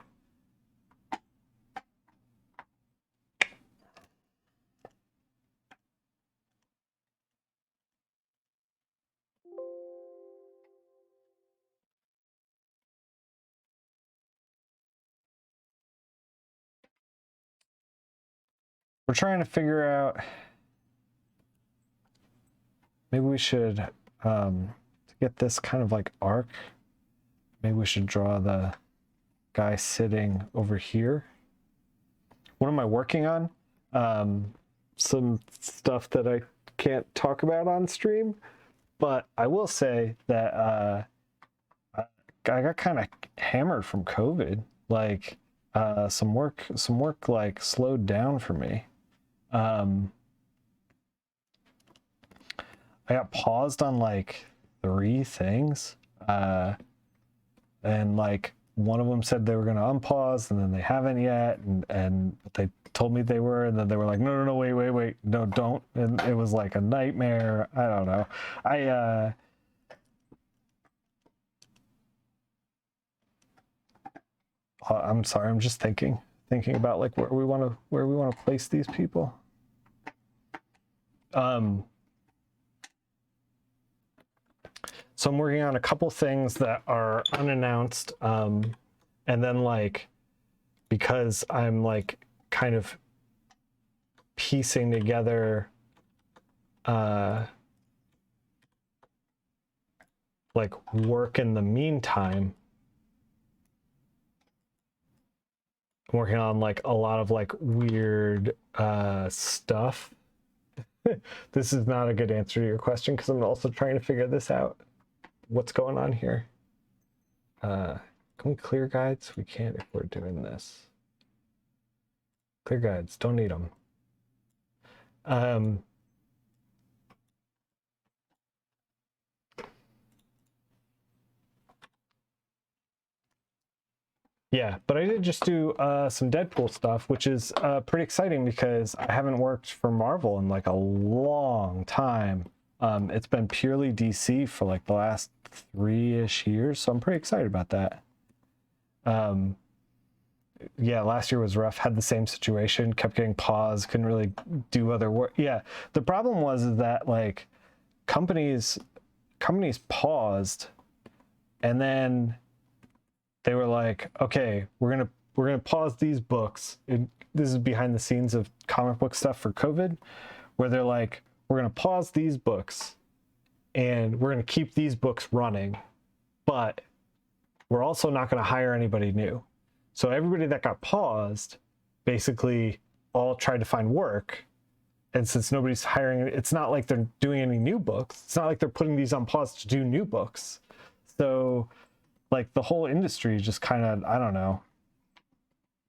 We're trying to figure out, maybe we should, to get this kind of like arc, maybe we should draw the guy sitting over here. What am I working on? Some stuff that I can't talk about on stream, but I will say that I got kind of hammered from COVID. Like some work like slowed down for me. I got paused on like 3 things, and like one of them said they were going to unpause, and then they haven't yet, and they told me they were, and then they were like, no, wait, no, don't. And it was like a nightmare. I don't know. I'm sorry, I'm just thinking about like where we want to place these people. So I'm working on a couple things that are unannounced, and then like, because I'm like kind of piecing together like work in the meantime, I'm working on like a lot of like weird stuff. This is not a good answer to your question because I'm also trying to figure this out. What's going on here? Can we clear guides? We can't if we're doing this. Clear guides, don't need them. Yeah, but I did just do some Deadpool stuff, which is pretty exciting because I haven't worked for Marvel in like a long time. It's been purely DC for like the last 3-ish years, so I'm pretty excited about that. Yeah, last year was rough. Had the same situation, kept getting paused, couldn't really do other work. Yeah, the problem was is that like companies paused, and then they were like, okay, we're gonna pause these books. This is behind the scenes of comic book stuff for COVID, where they're like, we're gonna pause these books, and we're gonna keep these books running, but we're also not gonna hire anybody new. So everybody that got paused basically all tried to find work. And since nobody's hiring, it's not like they're doing any new books. It's not like they're putting these on pause to do new books. So like the whole industry just kind of, I don't know,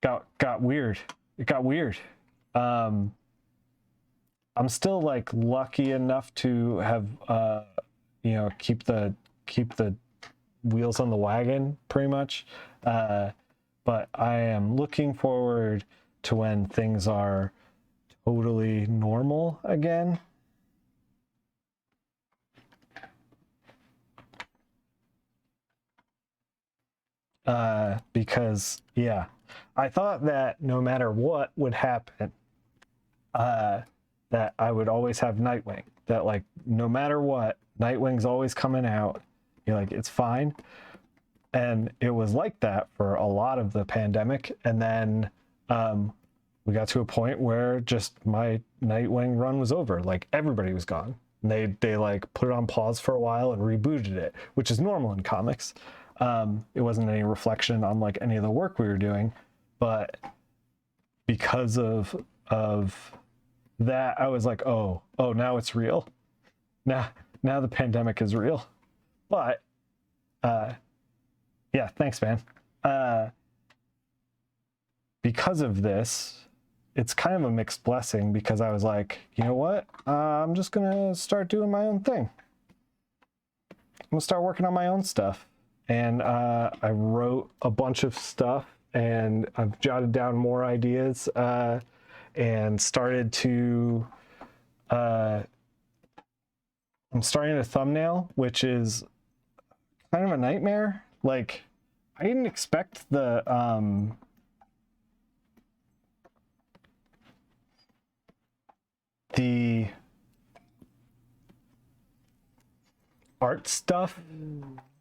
got weird. It got weird. I'm still like lucky enough to have, you know, keep the wheels on the wagon pretty much. But I am looking forward to when things are totally normal again. Because yeah, I thought that no matter what would happen, that I would always have Nightwing. That like no matter what, Nightwing's always coming out. You're like, it's fine. And it was like that for a lot of the pandemic. And then we got to a point where just my Nightwing run was over. Like everybody was gone. And they like put it on pause for a while and rebooted it, which is normal in comics. It wasn't any reflection on like any of the work we were doing, but because of that, I was like, oh, now it's real. Now the pandemic is real. But yeah, thanks, man. Because of this, it's kind of a mixed blessing because I was like, you know what? I'm just gonna start doing my own thing. I'm gonna start working on my own stuff. And I wrote a bunch of stuff, and I've jotted down more ideas, and started to. I'm starting a thumbnail, which is kind of a nightmare. Like, I didn't expect the art stuff.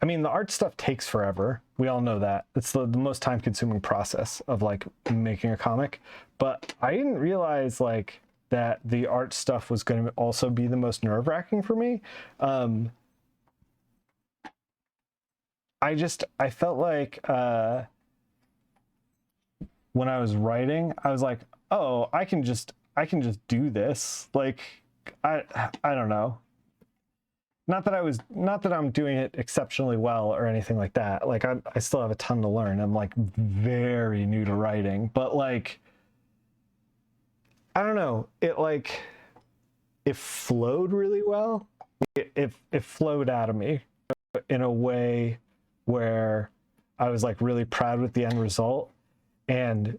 I mean, the art stuff takes forever. We all know that. It's the most time-consuming process of like making a comic. But I didn't realize like that the art stuff was going to also be the most nerve-wracking for me. I felt like when I was writing, I was like, oh, I can just do this. Like, I don't know. Not that I'm doing it exceptionally well or anything like that. Like I still have a ton to learn. I'm like very new to writing, but like, I don't know. It flowed really well. It flowed out of me in a way where I was like really proud with the end result. And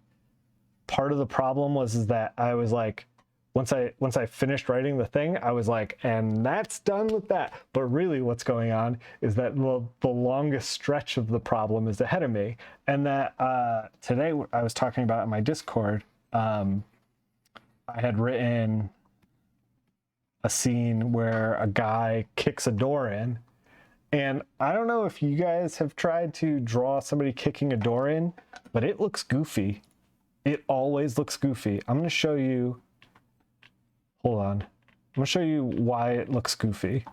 part of the problem was that I was like, once I finished writing the thing, I was like, and that's done with that. But really what's going on is that the longest stretch of the problem is ahead of me. And that today I was talking about in my Discord, I had written a scene where a guy kicks a door in. And I don't know if you guys have tried to draw somebody kicking a door in, but it looks goofy. It always looks goofy. I'm going to show you. Hold on. I'm going to show you why it looks goofy.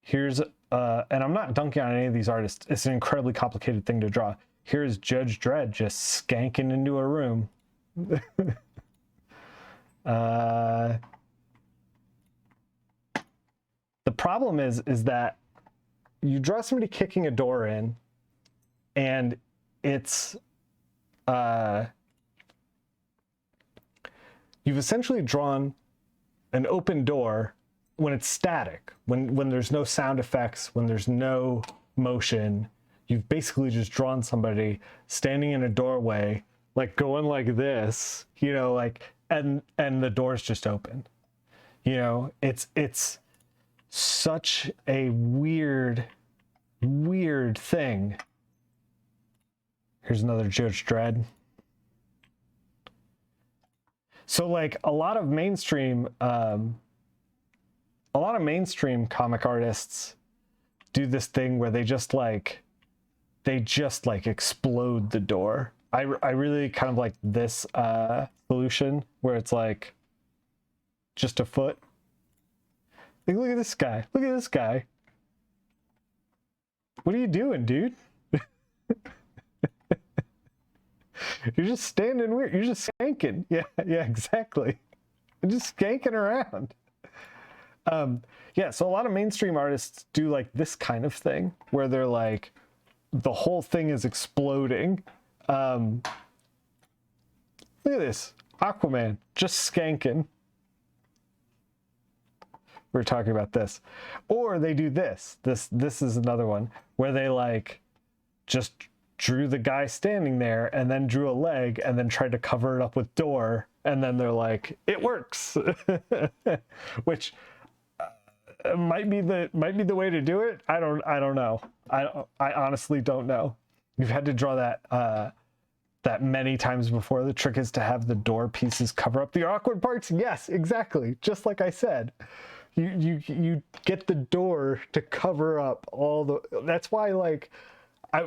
Here's, and I'm not dunking on any of these artists. It's an incredibly complicated thing to draw. Here's Judge Dredd just skanking into a room. The problem is that you draw somebody kicking a door in, and it's, you've essentially drawn an open door when it's static, when there's no sound effects, when there's no motion. You've basically just drawn somebody standing in a doorway, like going like this, you know, like, and the door's just open. You know, it's such a weird thing. Here's another Judge Dredd. So like a lot of mainstream comic artists do this thing where they just like explode the door. I really kind of like this solution where it's like just a foot. Like, look at this guy. Look at this guy. What are you doing, dude? You're just standing weird. You're just skanking. Yeah, exactly. You're just skanking around. Yeah, so a lot of mainstream artists do like this kind of thing where they're like, the whole thing is exploding. Look at this. Aquaman, just skanking. We're talking about this. Or they do this. This is another one where they like just drew the guy standing there and then drew a leg and then tried to cover it up with door, and then they're like, it works. Which might be the way to do it. I don't know. I honestly don't know. You've had to draw that that many times before. The trick is to have the door pieces cover up the awkward parts. Yes, exactly. Just like I said. You get the door to cover up all the. That's why, like,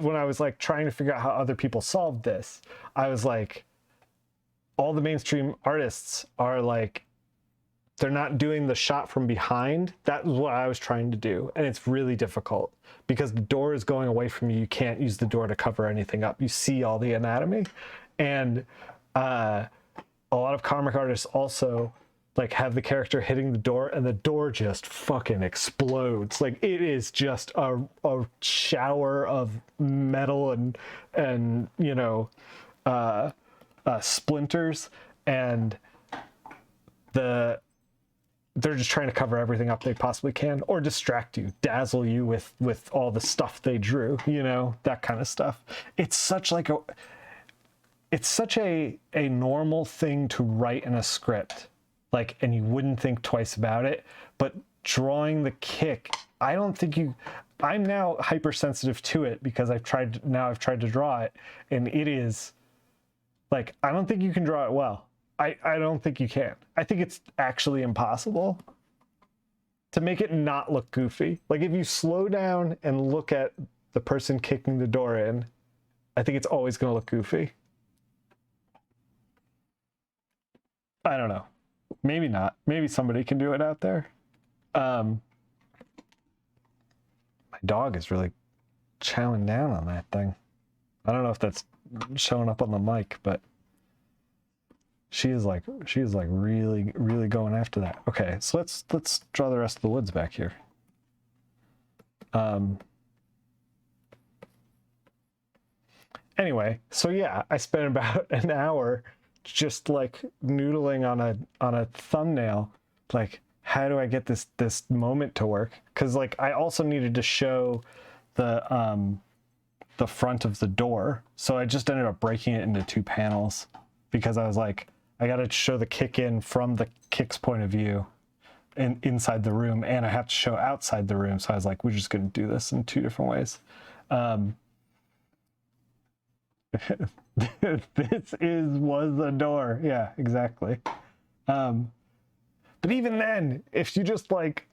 when I was like trying to figure out how other people solved this, I was like, all the mainstream artists are like, they're not doing the shot from behind. That was what I was trying to do, and it's really difficult because the door is going away from you. You can't use the door to cover anything up. You see all the anatomy, and a lot of comic artists also like have the character hitting the door and the door just fucking explodes. Like it is just a shower of metal and you know splinters, and they're just trying to cover everything up they possibly can, or distract you, dazzle you with all the stuff they drew, you know, that kind of stuff. It's such a normal thing to write in a script. Like, and you wouldn't think twice about it, but drawing the kick, I'm now hypersensitive to it because I've tried to draw it, and it is like, I don't think you can draw it well. I don't think you can. I think it's actually impossible to make it not look goofy. Like if you slow down and look at the person kicking the door in, I think it's always going to look goofy. I don't know. Maybe not. Maybe somebody can do it out there. My dog is really chowing down on that thing. I don't know if that's showing up on the mic, but she is like really, really going after that. Okay, so let's draw the rest of the woods back here. Anyway, so yeah, I spent about an hour just like noodling on a thumbnail, like how do I get this moment to work? Because like I also needed to show the front of the door, so I just ended up breaking it into 2 panels because I was like, I got to show the kick in from the kick's point of view and inside the room, and I have to show outside the room. So I was like, we're just going to do this in 2 different ways. This was a door. Yeah, exactly. But even then, if you just like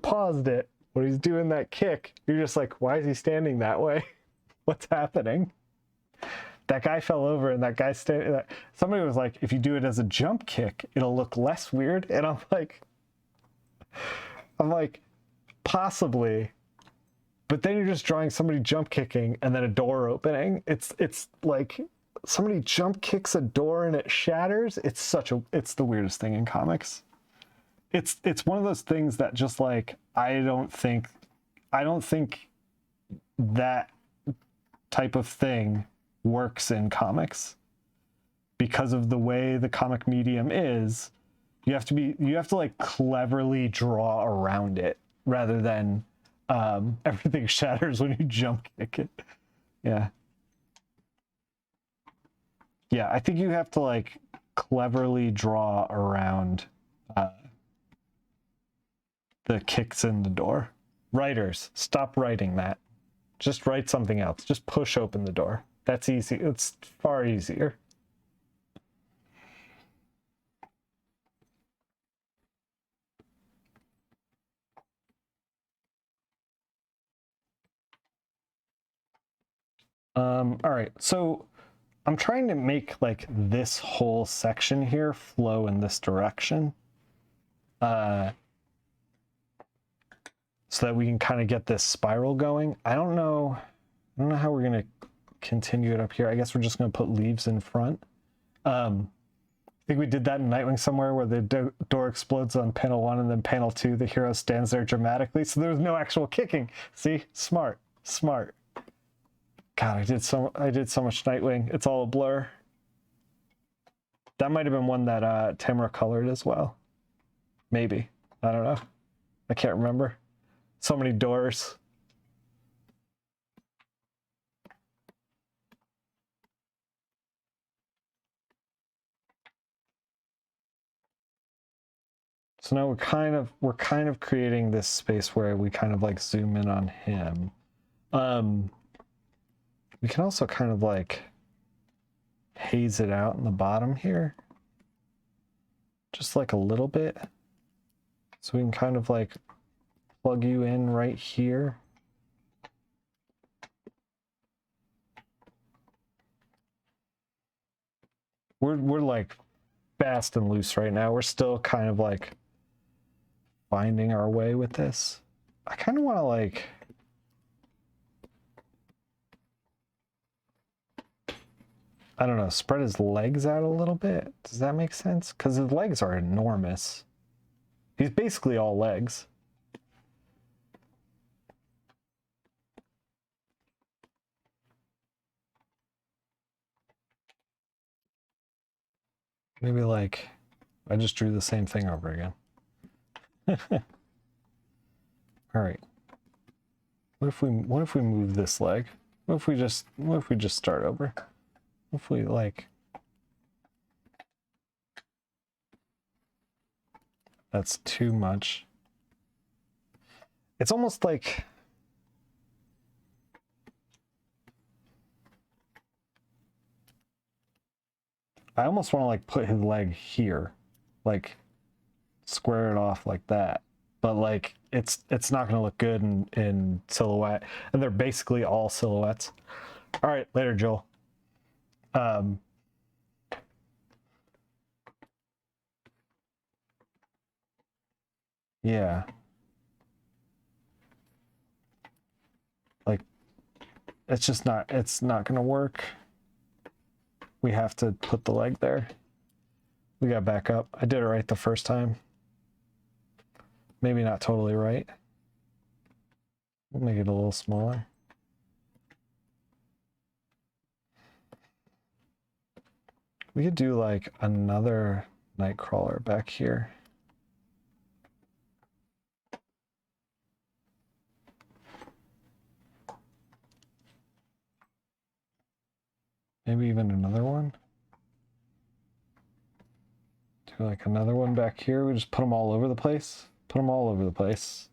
paused it when he's doing that kick, you're just like, why is he standing that way? What's happening? That guy fell over, and that guy somebody was like, if you do it as a jump kick, it'll look less weird. And I'm like, possibly. But then you're just drawing somebody jump kicking and then a door opening. It's like somebody jump kicks a door and it shatters. It's the weirdest thing in comics. It's one of those things that just like I don't think that type of thing works in comics because of the way the comic medium is. You have to like cleverly draw around it rather than everything shatters when you jump kick it. Yeah, I think you have to like cleverly draw around the kicks in the door. Writers, stop writing that. Just write something else. Just push open the door. That's easy. It's far easier. All right, so I'm trying to make like this whole section here flow in this direction. So that we can kind of get this spiral going. I don't know how we're gonna continue it up here. I guess we're just gonna put leaves in front. I think we did that in Nightwing somewhere where the door explodes on panel 1 and then panel 2, the hero stands there dramatically. So there's no actual kicking. See, smart. God, I did so much Nightwing. It's all a blur. That might have been one that Tamara colored as well. Maybe. I don't know. I can't remember. So many doors. So now we're kind of creating this space where we kind of like zoom in on him. We can also kind of like haze it out in the bottom here. Just like a little bit. So we can kind of like plug you in right here. We're like fast and loose right now. We're still kind of like finding our way with this. I kind of want to like I don't know, spread his legs out a little bit. Does that make sense? Because his legs are enormous. He's basically all legs. Maybe like I just drew the same thing over again. All right. What if we move this leg? What if we just start over? What if we like that's too much. It's almost like I almost want to like put his leg here, like square it off like that. But like it's not going to look good in silhouette, and they're basically all silhouettes. All right, later, Joel. Yeah. Like it's not going to work. We have to put the leg there. We got back up. I did it right the first time. Maybe not totally right. We'll make it a little smaller. We could do like another Nightcrawler back here. Maybe even another one. Do like another one back here. We just put them all over the place. Put them all over the place.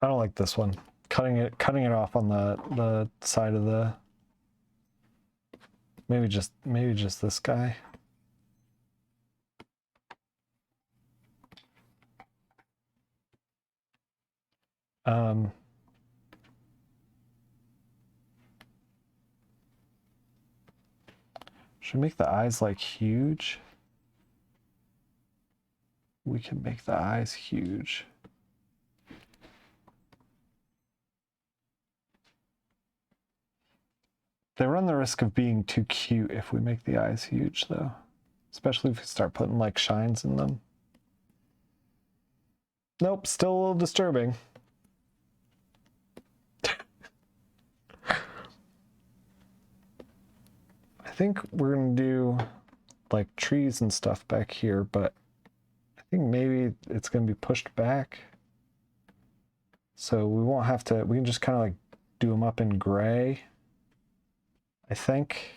I don't like this one. Cutting it off on the side of the. Maybe just this guy. Should make the eyes like huge. We can make the eyes huge. They run the risk of being too cute if we make the eyes huge, though. Especially if we start putting, like, shines in them. Nope, still a little disturbing. I think we're going to do, like, trees and stuff back here, but I think maybe it's going to be pushed back. So we won't have to, we can just kind of, like, do them up in gray. I think.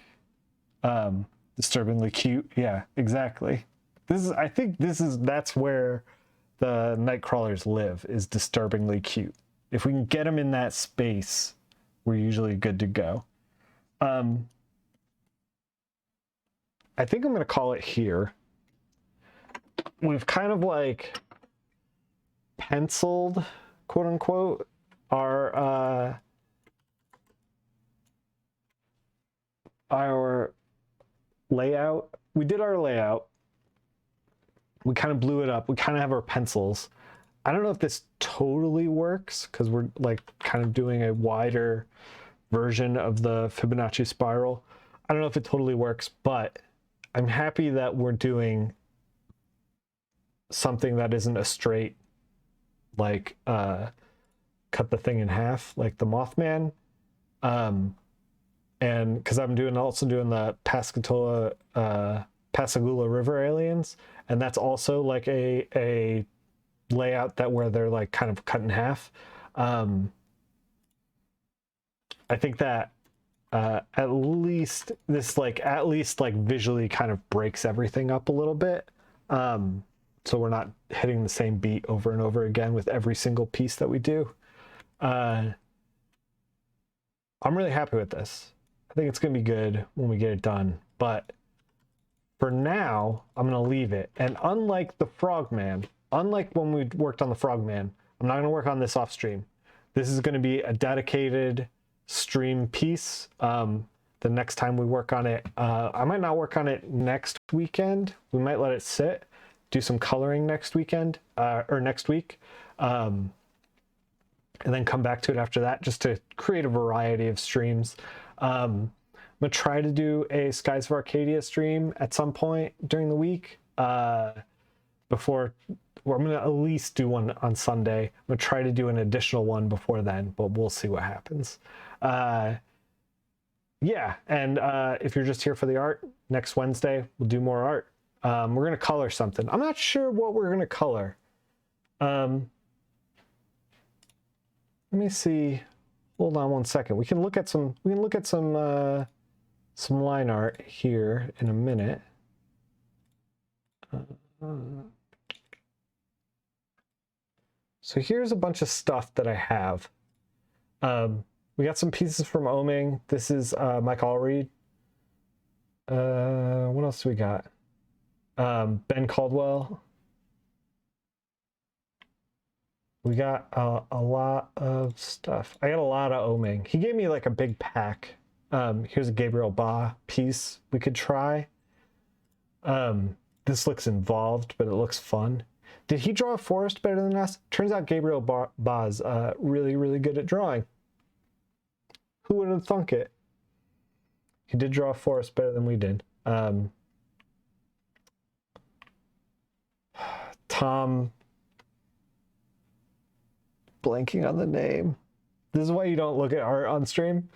Disturbingly cute. Yeah, exactly. That's where the Nightcrawlers live, is disturbingly cute. If we can get them in that space, we're usually good to go. I think I'm going to call it here. We've kind of like penciled, quote unquote, our layout. We did our layout. We kind of blew it up. We kind of have our pencils. I don't know if this totally works because we're like kind of doing a wider version of the Fibonacci spiral. I don't know if it totally works, but I'm happy that we're doing something that isn't a straight, like, cut the thing in half, like the Mothman. And because I'm also doing the Pascagoula River aliens, and that's also like a layout that where they're like kind of cut in half. I think that at least visually kind of breaks everything up a little bit. So we're not hitting the same beat over and over again with every single piece that we do. I'm really happy with this. I think it's going to be good when we get it done. But for now, I'm going to leave it. And unlike the Frogman, unlike when we worked on the Frogman, I'm not going to work on this off stream. This is going to be a dedicated stream piece. The next time we work on it, I might not work on it next weekend. We might let it sit, do some coloring next weekend, or next week. And then come back to it after that, just to create a variety of streams. I'm gonna try to do a Skies of Arcadia stream at some point during the week. I'm gonna at least do one on Sunday. I'm gonna try to do an additional one before then, but we'll see what happens. Yeah, and if you're just here for the art, next Wednesday we'll do more art. We're gonna color something. I'm not sure what we're gonna color. Let me see. Hold on one second. We can look at some line art here in a minute. So here's a bunch of stuff that I have. We got some pieces from Oming. This is Mike Allreed. What else do we got? Ben Caldwell. We got a lot of stuff. I got a lot of Oming. He gave me like a big pack. Here's a Gabriel Ba piece we could try. This looks involved, but it looks fun. Did he draw a forest better than us? Turns out Gabriel Ba's really, really good at drawing. Who would have thunk it? He did draw a forest better than we did. Tom, blanking on the name. This is why you don't look at art on stream.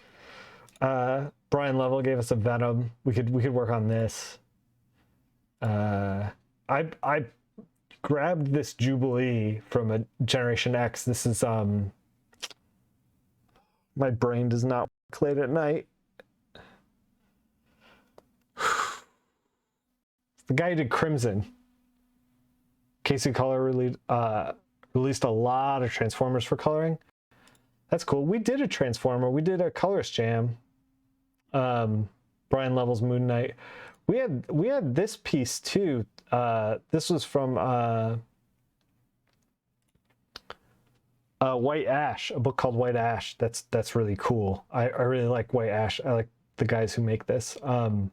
Brian Level gave us a Venom. We could work on this. I grabbed this Jubilee from a Generation X. This is my brain does not work late at night. The guy who did Crimson. Casey Color released a lot of Transformers for coloring. That's cool. We did a Transformer. We did a colorist jam. Brian Level's Moon Knight. We had this piece too. This was from White Ash, a book called White Ash. That's really cool. I really like White Ash. I like the guys who make this. What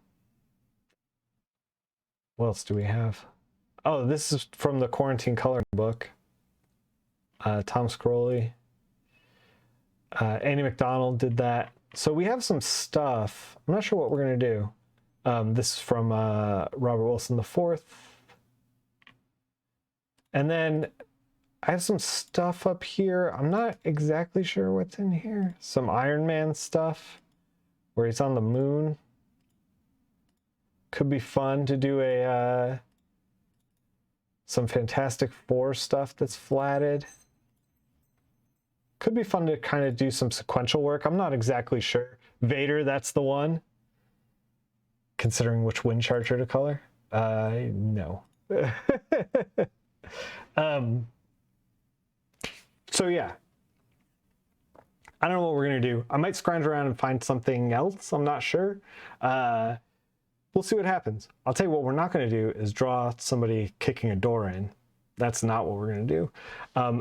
else do we have? Oh, this is from the Quarantine Coloring book. Tom Scrolly. Andy McDonald did that. So we have some stuff. I'm not sure what we're going to do. This is from Robert Wilson IV. And then I have some stuff up here. I'm not exactly sure what's in here. Some Iron Man stuff where he's on the moon. Could be fun to do a some Fantastic Four stuff that's flatted. Could be fun to kind of do some sequential work. I'm not exactly sure. Vader, that's the one. Considering which wind charger to color? No. So yeah. I don't know what we're going to do. I might scrounge around and find something else. I'm not sure. We'll see what happens. I'll tell you what we're not going to do is draw somebody kicking a door in. That's not what we're going to do.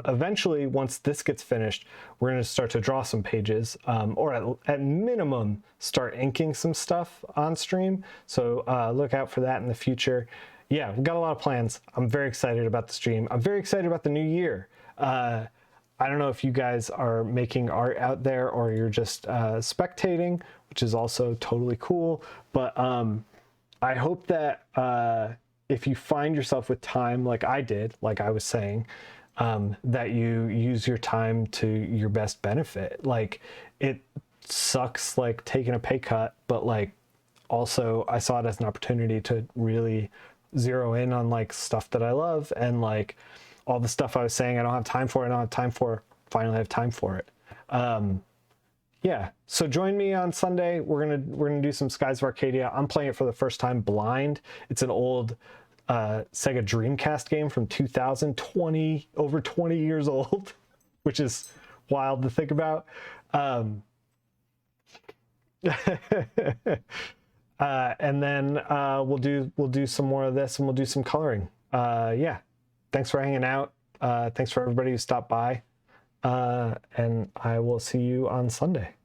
Eventually, once this gets finished, we're going to start to draw some pages, or at minimum, start inking some stuff on stream. So look out for that in the future. Yeah, we've got a lot of plans. I'm very excited about the stream. I'm very excited about the new year. I don't know if you guys are making art out there or you're just spectating, which is also totally cool. But I hope that if you find yourself with time like I did, like I was saying, that you use your time to your best benefit. Like, it sucks like taking a pay cut, but like also I saw it as an opportunity to really zero in on like stuff that I love, and like all the stuff I was saying I don't have time for, finally have time for it. Yeah, so join me on Sunday. We're gonna do some Skies of Arcadia. I'm playing it for the first time blind. It's an old Sega Dreamcast game from 2000, over 20 years old, which is wild to think about. And then we'll do some more of this, and we'll do some coloring. Yeah, thanks for hanging out. Thanks for everybody who stopped by. And I will see you on Sunday.